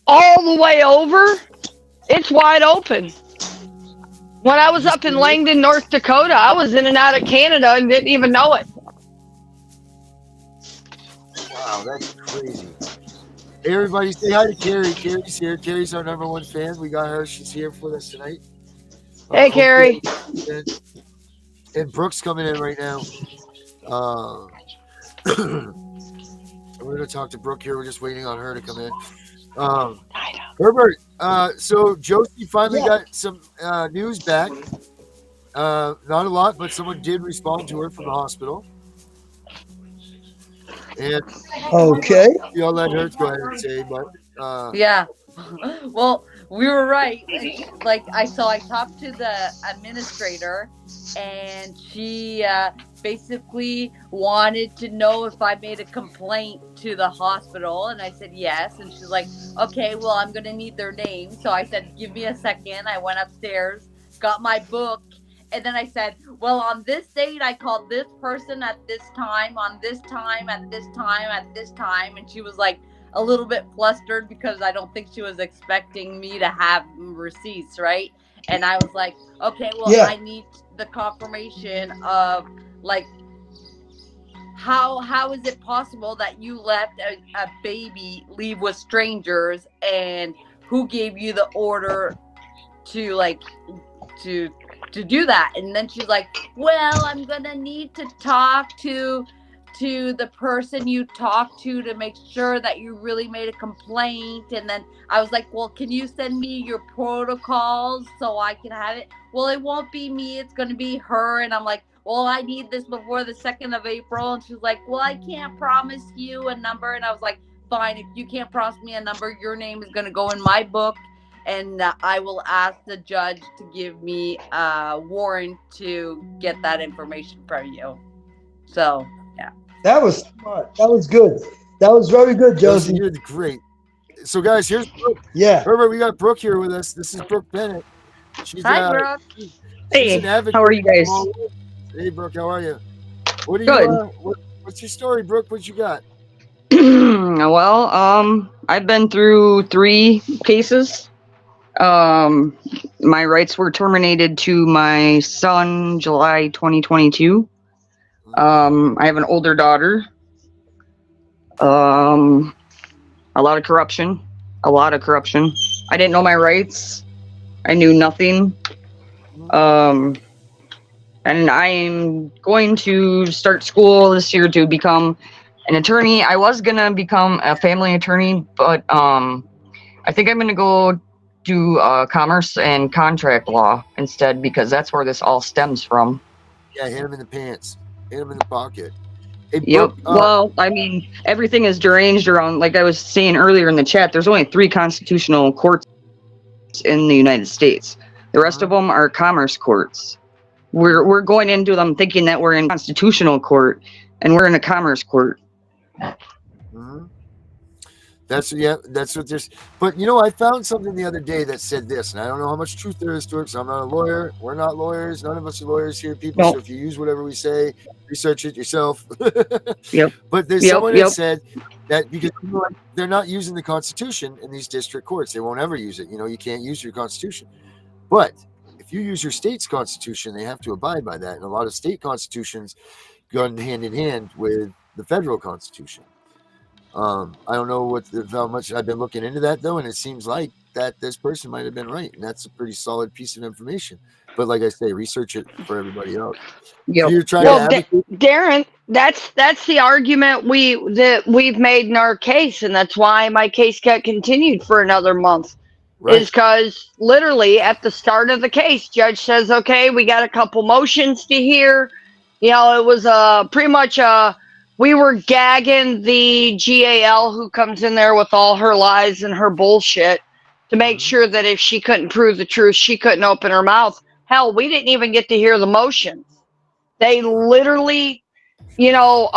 all the way over, it's wide open. When I was up in Langdon, North Dakota, I was in and out of Canada and didn't even know it. Wow, that's crazy. Hey, everybody, say hi to Carrie. Carrie's here. Carrie's our #1 fan. We got her. She's here with us tonight. Hey, Carrie. And Brooke's coming in right now. We're going to talk to Brooke here. We're just waiting on her to come in. Herbert, so Josie finally got some news back. Not a lot, but someone did respond to her from the hospital. And okay, I'll let her go ahead and say, but yeah. Well, we were right. Like I talked to the administrator, and she basically wanted to know if I made a complaint to the hospital, and I said yes. And she's like, okay, well, I'm gonna need their name. So I said, give me a second. I went upstairs, got my book, and then I said, well, on this date, I called this person at this time, on this time, at this time, at this time. And she was like a little bit flustered because I don't think she was expecting me to have receipts, right? And I was like, okay, well, I need the confirmation of like, how is it possible that you let a baby leave with strangers, and who gave you the order to like to do that? And then she's like, well, I'm gonna need to talk to the person you talked to make sure that you really made a complaint. And then I was like, well, can you send me your protocols so I can have it? Well, it won't be me, it's gonna be her. And I'm like, well, I need this before the 2nd of April. And she's like, well, I can't promise you a number. And I was like, fine, if you can't promise me a number, your name is gonna go in my book, and I will ask the judge to give me a warrant to get that information from you. So, yeah. That was smart. That was good. That was very good, Josie. You're great. So, guys, here's Brooke. Yeah. Herbert, we got Brooke here with us. This is Brooke Bennett. She's, hi, Brooke. Hey, how are you guys? Hey, Brooke, how are you? What do you? What's your story, Brooke? What you got? Well, I've been through 3 cases. My rights were terminated to my son July 2022. I have an older daughter. A lot of corruption. I didn't know my rights. I knew nothing. And I'm going to start school this year to become an attorney. I was gonna become a family attorney, but I think I'm gonna go do commerce and contract law instead, because that's where this all stems from. Yeah, hit him in the pants, hit him in the pocket. Hey, Yep. Well, I mean, everything is deranged around, like I was saying earlier in the chat, there's only 3 constitutional courts in the United States. The rest of them are commerce courts. We're going into them thinking that we're in constitutional court, and we're in a commerce court. Mm-hmm. That's what there's. But you know, I found something the other day that said this, and I don't know how much truth there is to it, because I'm not a lawyer. We're not lawyers. None of us are lawyers here, people. Nope. So if you use whatever we say, research it yourself. Yep. But there's someone that said that because they're not using the Constitution in these district courts, they won't ever use it. You know, you can't use your Constitution. But if you use your state's Constitution, they have to abide by that. And a lot of state constitutions go hand in hand with the federal Constitution. I don't know how much I've been looking into that though, and it seems like that this person might have been right, and that's a pretty solid piece of information. But like I say, research it for everybody else. Yep. You're trying Well, to advocate. Darren, that's the argument we've made in our case, and that's why my case got continued for another month. Right. Is because literally at the start of the case, judge says, okay, we got a couple motions to hear. You know, it was pretty much we were gagging the GAL who comes in there with all her lies and her bullshit to make sure that if she couldn't prove the truth, she couldn't open her mouth. Hell, we didn't even get to hear the motions. They literally, you know,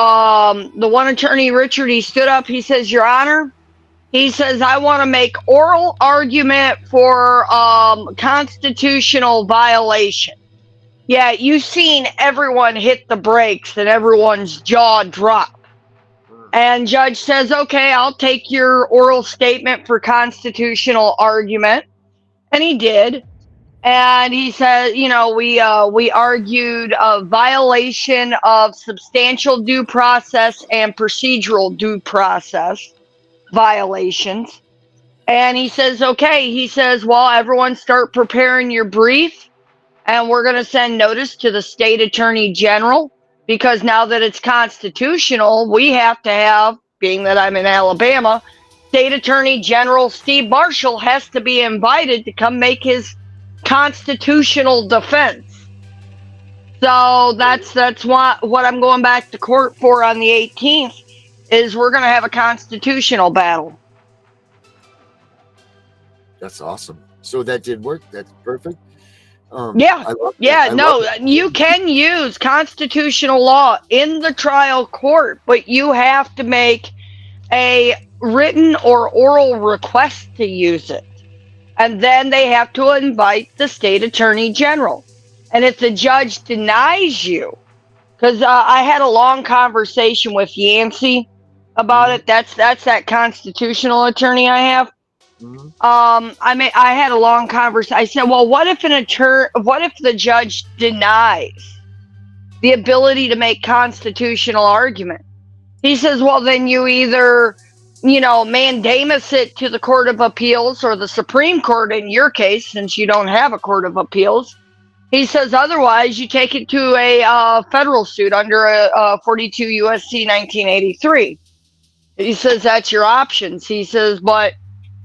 the one attorney, Richard, he stood up, he says, Your Honor, he says, I want to make oral argument for constitutional violation. Yeah, you've seen everyone hit the brakes and everyone's jaw drop. And judge says, okay, I'll take your oral statement for constitutional argument. And he did. And he said, you know, we argued a violation of substantial due process and procedural due process violations. And he says, okay, he says, well, everyone start preparing your brief, and we're going to send notice to the state attorney general, because now that it's constitutional, we have to have, being that I'm in Alabama, State Attorney General Steve Marshall has to be invited to come make his constitutional defense. So that's what I'm going back to court for on the 18th, is we're going to have a constitutional battle. That's awesome. So that did work. That's perfect. You can use constitutional law in the trial court, but you have to make a written or oral request to use it. And then they have to invite the state attorney general. And if the judge denies you, because I had a long conversation with Yancey about it. That's that constitutional attorney I have. I had a long conversation. I said, well, what if the judge denies the ability to make constitutional argument? He says, well, then you either, mandamus it to the Court of Appeals or the Supreme Court in your case, since you don't have a Court of Appeals. He says, otherwise, you take it to a federal suit under 42 U.S.C. 1983. He says, that's your options. He says, but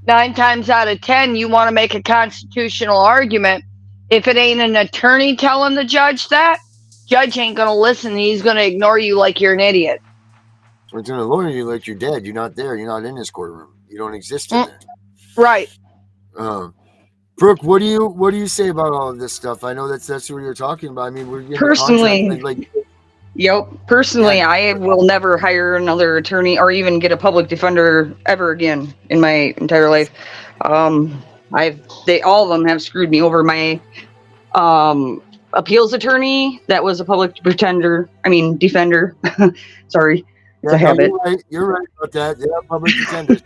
9 times out of 10, you want to make a constitutional argument. If it ain't an attorney telling the judge that, judge ain't going to listen. He's going to ignore you like you're an idiot. It's going to lawyer you like you're dead. You're not there. You're not in this courtroom. You don't exist in there. Right. Brooke, what do you say about all of this stuff? I know that's what you're talking about. I mean, we're getting personally, I will never hire another attorney or even get a public defender ever again in my entire life. All of them have screwed me over. My appeals attorney, that was a public defender. Sorry. It's a habit. You're right about that. Yeah, public defenders.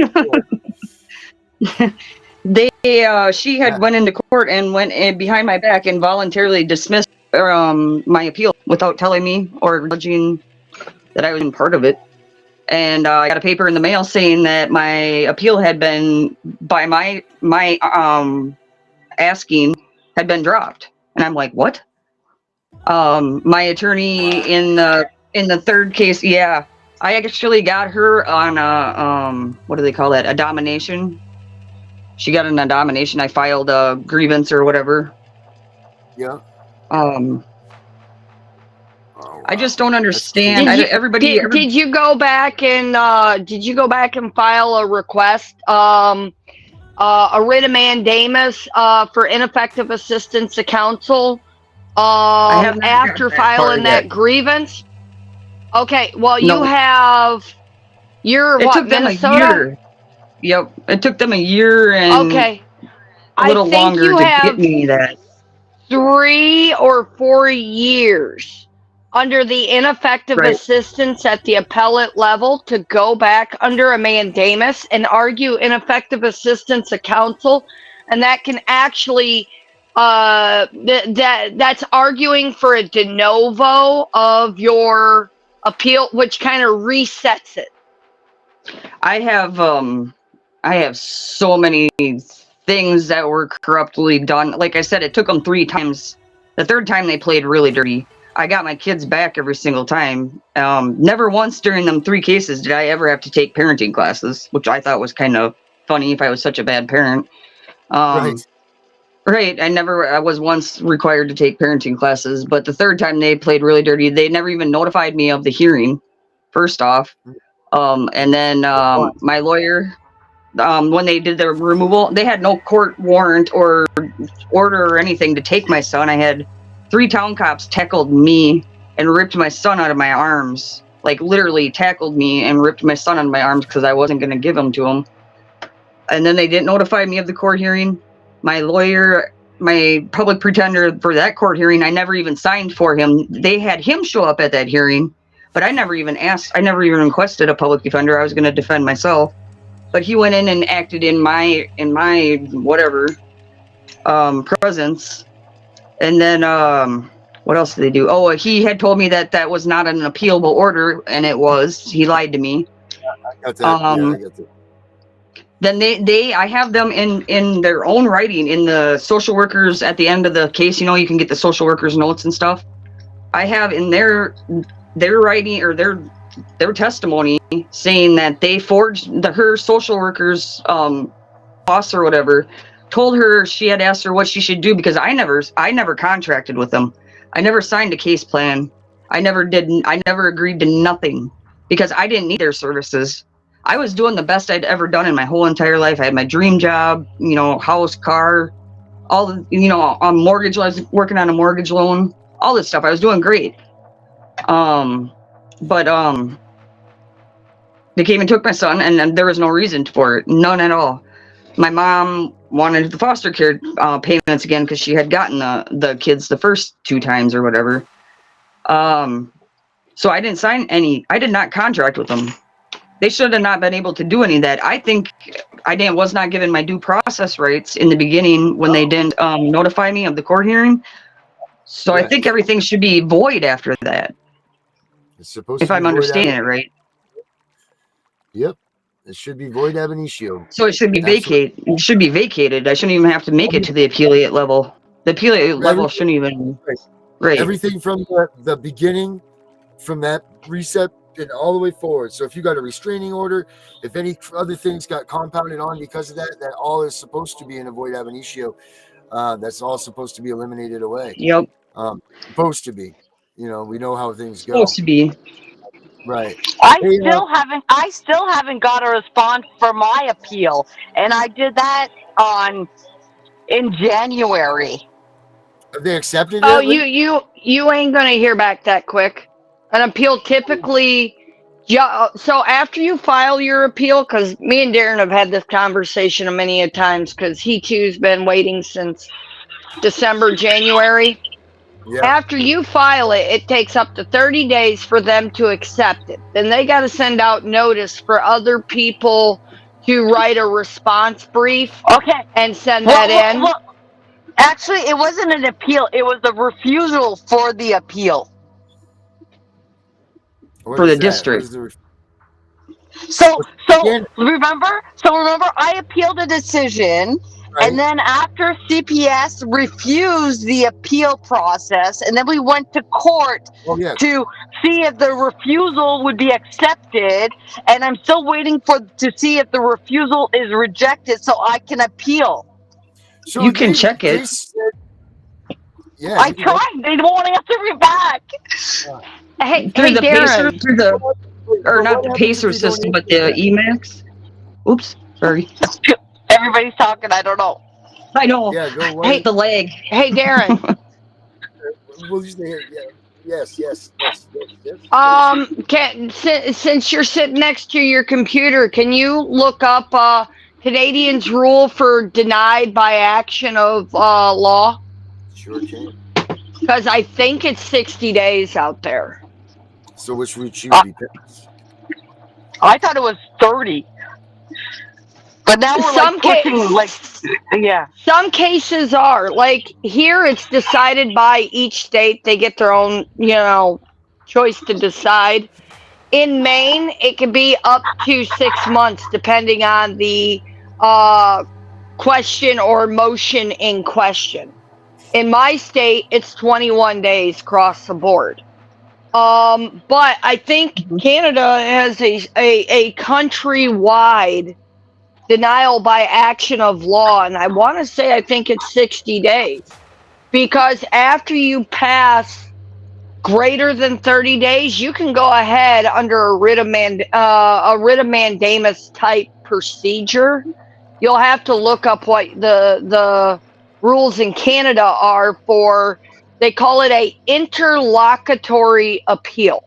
She had went into court and went behind my back and voluntarily dismissed my appeal without telling me or judging that I was part of it. And I got a paper in the mail saying that my appeal had been, by my asking, had been dropped. And I'm like, what? My attorney in the third case, I actually got her on a what do they call that? A domination. She got an domination. I filed a grievance or whatever. Yeah. I just don't understand. Did you go back and file a request, a writ of mandamus for ineffective assistance to counsel after filing that grievance? Okay, well, you're what, Minnesota? Yep, it took them a year and a little longer to get me that. 3 or 4 years under the ineffective assistance at the appellate level to go back under a mandamus and argue ineffective assistance of counsel, and that can actually that's arguing for a de novo of your appeal, which kind of resets it. I have so many things that were corruptly done. Like I said, it took them 3 times. The third time they played really dirty. I got my kids back every single time. Never once during them 3 cases did I ever have to take parenting classes, which I thought was kind of funny if I was such a bad parent. Right. I was once required to take parenting classes, but the third time they played really dirty. They never even notified me of the hearing, first off. And then my lawyer, when they did the removal, they had no court warrant or order or anything to take my son. I had 3 town cops tackled me and ripped my son out of my arms. Like literally tackled me and ripped my son out of my arms because I wasn't going to give him to him. And then they didn't notify me of the court hearing. My lawyer, my public pretender for that court hearing, I never even signed for him. They had him show up at that hearing, but I never even requested a public defender. I was going to defend myself. But he went in and acted in my whatever. presence. And then what else did they do? Oh, he had told me that that was not an appealable order, and it was. He lied to me. I got that. I got that. Then I have them in their own writing in the social workers at the end of the case. You know, you can get the social workers notes and stuff. I have in their writing or their testimony saying that they forged her social workers boss or whatever told her she had asked her what she should do, because I never contracted with them. I never signed a case plan. I never agreed to nothing because I didn't need their services. I was doing the best I'd ever done in my whole entire life. I had my dream job, you know, house, car, all the, you know, on mortgage. I was working on a mortgage loan, all this stuff. I was doing great. But they came and took my son, and there was no reason for it. None at all. My mom wanted the foster care payments again because she had gotten the kids the first 2 times or whatever. So I didn't sign any. I did not contract with them. They should have not been able to do any of that. I think I was not given my due process rights in the beginning when they didn't notify me of the court hearing. So I think everything should be void after that. It's supposed if to be I'm void understanding it right. Yep. It should be void ab initio. So it should be vacated. It should be vacated. I shouldn't even have to make it to the appellate level. The appellate level shouldn't even. Right. Everything from the beginning, from that reset and all the way forward. So if you got a restraining order, if any other things got compounded on because of that, that all is supposed to be in a void ab initio. That's all supposed to be eliminated away. Yep. Supposed to be. You know, we know how things go. Supposed to be. Right. I still haven't got a response for my appeal, and I did that in January. Have they accepted it? Oh, you ain't gonna hear back that quick. An appeal typically, so after you file your appeal, because me and Darren have had this conversation many a times, because he too's been waiting since December, January. Yeah. After you file it, it takes up to 30 days for them to accept it. Then they got to send out notice for other people to write a response brief. Okay. And send that in. Well, actually, it wasn't an appeal. It was a refusal for the appeal. For the district. So remember, I appealed a decision, right. And then after CPS refused the appeal process, and then we went to court to see if the refusal would be accepted, and I'm still waiting to see if the refusal is rejected so I can appeal. So you can check it. Yeah, I tried. They won't answer me back. Hey, through the Pacer, or not the Pacer system, but the Emacs. Oops, sorry. Everybody's talking. I don't know. I know. Yeah, go away. Hey, the leg. Hey, Darren. We'll just say yes. Since you're sitting next to your computer, can you look up Canadians' rule for denied by action of law? Sure can. Because I think it's 60 days out there. So which route she would be picking? I thought it was 30. But now we're some cases are like here. It's decided by each state. They get their own, choice to decide. In Maine, it can be up to 6 months, depending on the question or motion in question. In my state, it's 21 days across the board. But I think Canada has a countrywide denial by action of law, and I want to say I think it's 60 days. Because after you pass greater than 30 days, you can go ahead under a writ of mandamus type procedure. You'll have to look up what the rules in Canada are for, they call it a interlocutory appeal.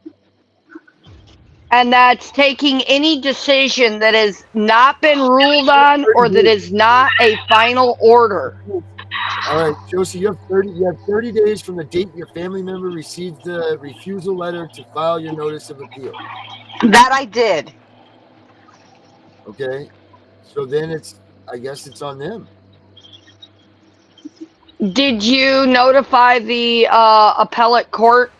And that's taking any decision that has not been ruled on or that is not a final order. All right, Josie, you have 30 days from the date your family member received the refusal letter to file your notice of appeal. That I did. Okay. So then I guess it's on them. Did you notify the appellate court,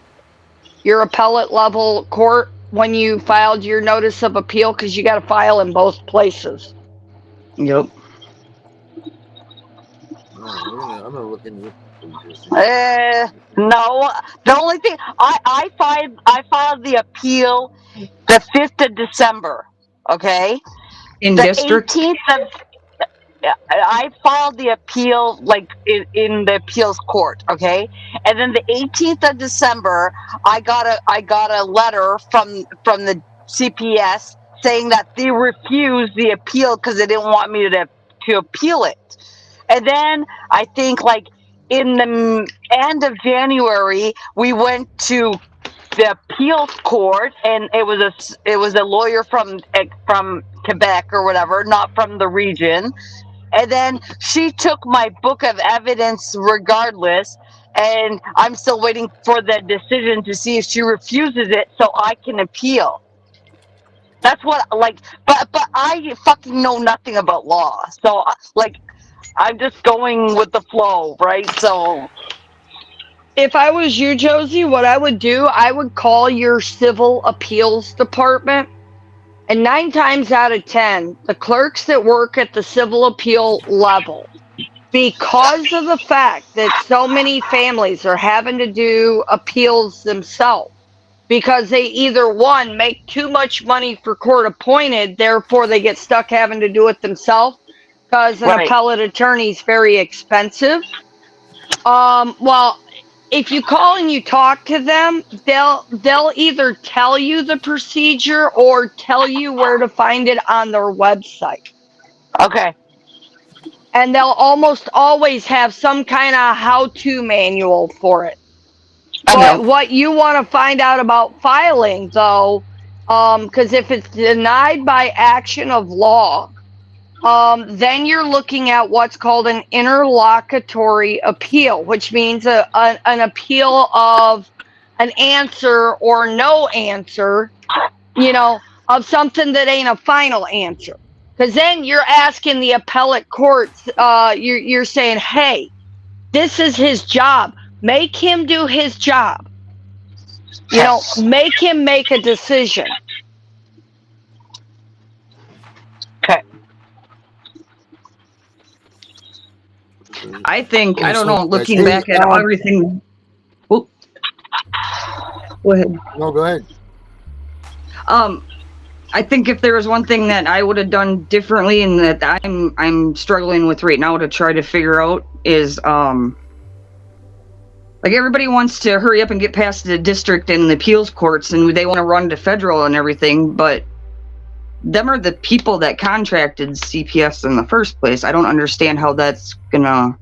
your appellate level court, when you filed your notice of appeal? Because you got to file in both places. Yep. I'm gonna look into this. No. The only thing I filed the appeal the 5th of December. Okay. In The district? 18th of I filed the appeal like in the appeals court, okay, and then the 18th of December, I got a letter from the CPS saying that they refused the appeal because they didn't want me to appeal it, and then I think like in the end of January, we went to the appeals court, and it was a lawyer from Quebec or whatever, not from the region. And then she took my book of evidence regardless, and I'm still waiting for the decision to see if she refuses it so I can appeal. That's what, like, but I fucking know nothing about law. So, like, I'm just going with the flow, right? So, if I was you, Josie, what I would do, I would call your civil appeals department. And 9 times out of 10, the clerks that work at the civil appeal level, because of the fact that so many families are having to do appeals themselves, because they either, one, make too much money for court appointed, therefore they get stuck having to do it themselves, because an appellate attorney is very expensive. Well, if you call and you talk to them, they'll either tell you the procedure or tell you where to find it on their website. Okay. And they'll almost always have some kind of how-to manual for it. But what you want to find out about filing, though, because if it's denied by action of law, then you're looking at what's called an interlocutory appeal, which means an appeal of an answer or no answer, of something that ain't a final answer. Because then you're asking the appellate courts, you're saying, hey, this is his job. Make him do his job. Make him make a decision. Okay. I think, I don't know, looking back at everything. Whoop. Go ahead. No, go ahead. I think if there was one thing that I would have done differently and that I'm struggling with right now to try to figure out is, like, everybody wants to hurry up and get past the district and the appeals courts, and they want to run to federal and everything, but them are the people that contracted CPS in the first place. I don't understand how that's gonna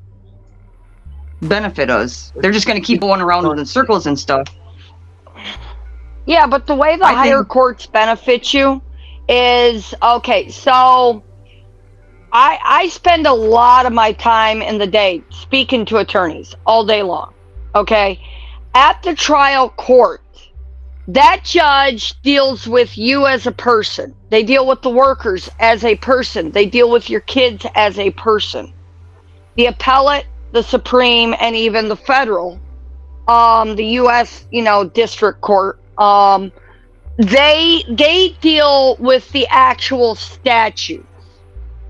benefit us. They're just gonna keep going around in circles and stuff. Yeah, but the way the higher courts benefit you is, okay, so I spend a lot of my time in the day speaking to attorneys all day long, okay? At the trial court, that judge deals with you as a person. They deal with the workers as a person. They deal with your kids as a person. The appellate, the Supreme, and even the federal, the U.S., district court, they deal with the actual statutes.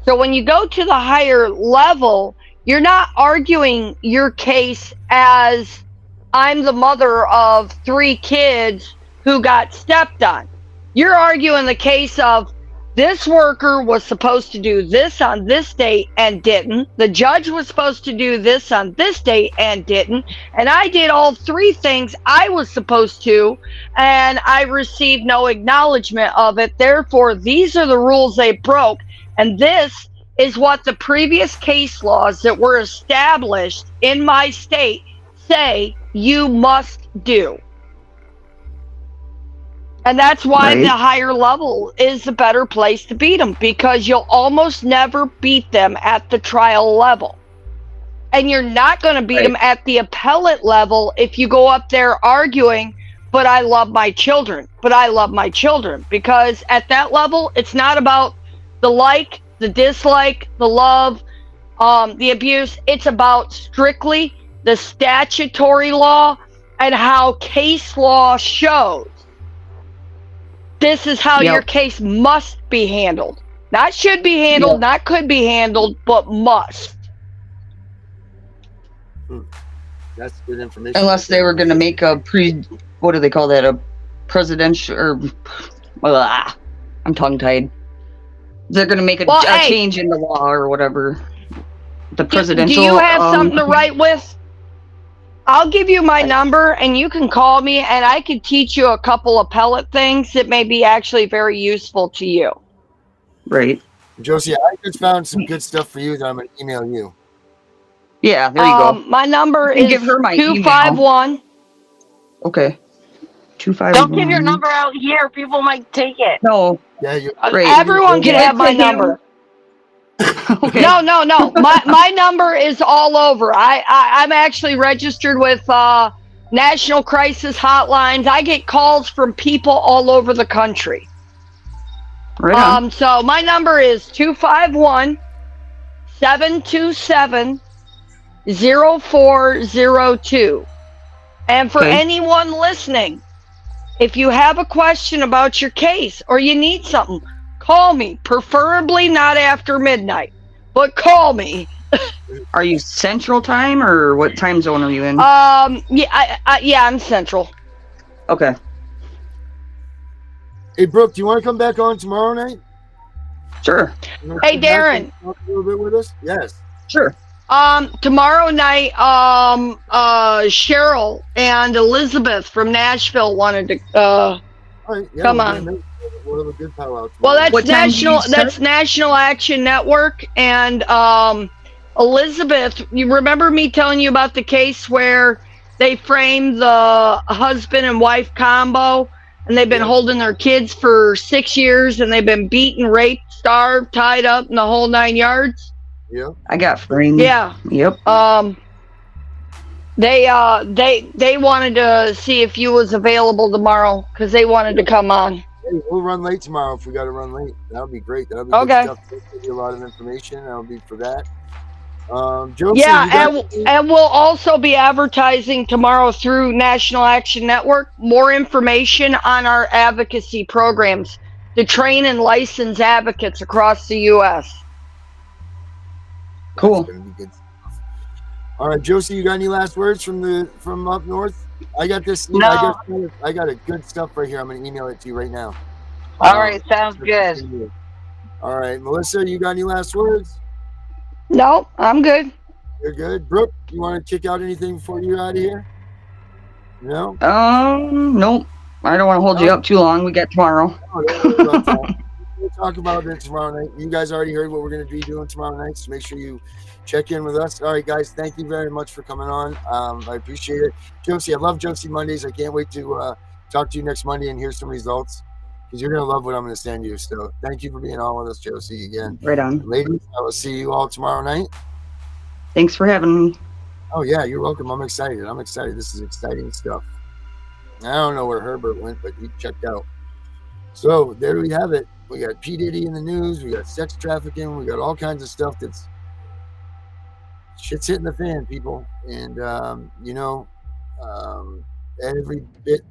So when you go to the higher level, you're not arguing your case as I'm the mother of 3 kids who got stepped on. You're arguing the case of this worker was supposed to do this on this date and didn't. The judge was supposed to do this on this date and didn't. And I did all 3 things I was supposed to, and I received no acknowledgement of it. Therefore, these are the rules they broke. And this is what the previous case laws that were established in my state say you must do. And that's why the higher level is the better place to beat them, because you'll almost never beat them at the trial level. And you're not going to beat them at the appellate level if you go up there arguing, but I love my children, because at that level, it's not about the like, the dislike, the love. the abuse. It's about strictly the statutory law and how case law shows. This is how your case must be handled. Not should be handled, not could be handled, but must. That's good information. Unless they were going to make a what do they call that? A presidential, or, I'm tongue-tied. They're going to make a change in the law or whatever. The presidential. Do you have something to write with? I'll give you my number and you can call me and I can teach you a couple appellate things that may be actually very useful to you. Right. Josie, I just found some good stuff for you that I'm going to email you. Yeah, there you go. My number is give her my 251. Okay. 251. Don't give your number out here. People might take it. No. Yeah, everyone can have my number. Okay. No. My number is all over. I'm actually registered with National Crisis Hotlines. I get calls from people all over the country. Right on. So my number is 251-727-0402. And for anyone listening, if you have a question about your case or you need something, call me, preferably not after midnight, but call me. Are you Central Time or what time zone are you in? I'm Central. Okay. Hey, Brooke, do you want to come back on tomorrow night? Sure. Hey, Darren. Talk a little bit with us? Yes. Sure. Tomorrow night, Cheryl and Elizabeth from Nashville wanted to come on. We'll have a good powwow. Well, that's National Action Network, and Elizabeth, you remember me telling you about the case where they framed the husband and wife combo, and they've been holding their kids for 6 years, and they've been beaten, raped, starved, tied up, and the whole 9 yards? Yeah. I got framed. Yeah. Yep. They wanted to see if you was available tomorrow because they wanted to come on. Hey, we'll run late tomorrow if we got to run late. That'll be great. That'll be okay. Good stuff. We'll give you a lot of information. That'll be for that. Josie, and we'll also be advertising tomorrow through National Action Network more information on our advocacy programs to train and license advocates across the U.S. Cool. All right, Josie, you got any last words from up north? I got this. No. I got a good stuff right here. I'm going to email it to you right now. All right, sounds good. All right, Melissa, you got any last words? No, I'm good. You're good. Brooke, you want to kick out anything before you're out of here? No? Nope. I don't want to hold you up too long. We got tomorrow. We'll talk about it tomorrow night. You guys already heard what we're going to be doing tomorrow night, so make sure you check in with us. All right, guys, thank you very much for coming on. I appreciate it. Josie, I love Josie Mondays. I can't wait to talk to you next Monday and hear some results because you're going to love what I'm going to send you. So thank you for being on with us, Josie, again. Right on. Ladies, I will see you all tomorrow night. Thanks for having me. Oh, yeah, you're welcome. I'm excited. This is exciting stuff. I don't know where Herbert went, but he checked out. So there we have it. We got P. Diddy in the news. We got sex trafficking. We got all kinds of stuff that's shit's hitting the fan, people. And, every bit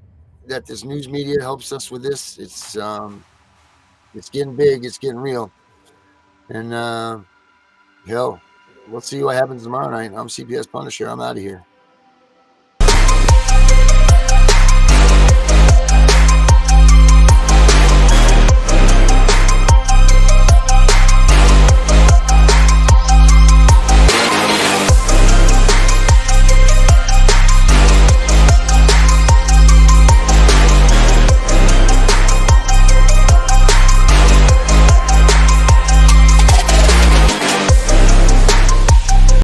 that this news media helps us with this, it's getting big. It's getting real. And, we'll see what happens tomorrow night. I'm CPS Punisher. I'm out of here.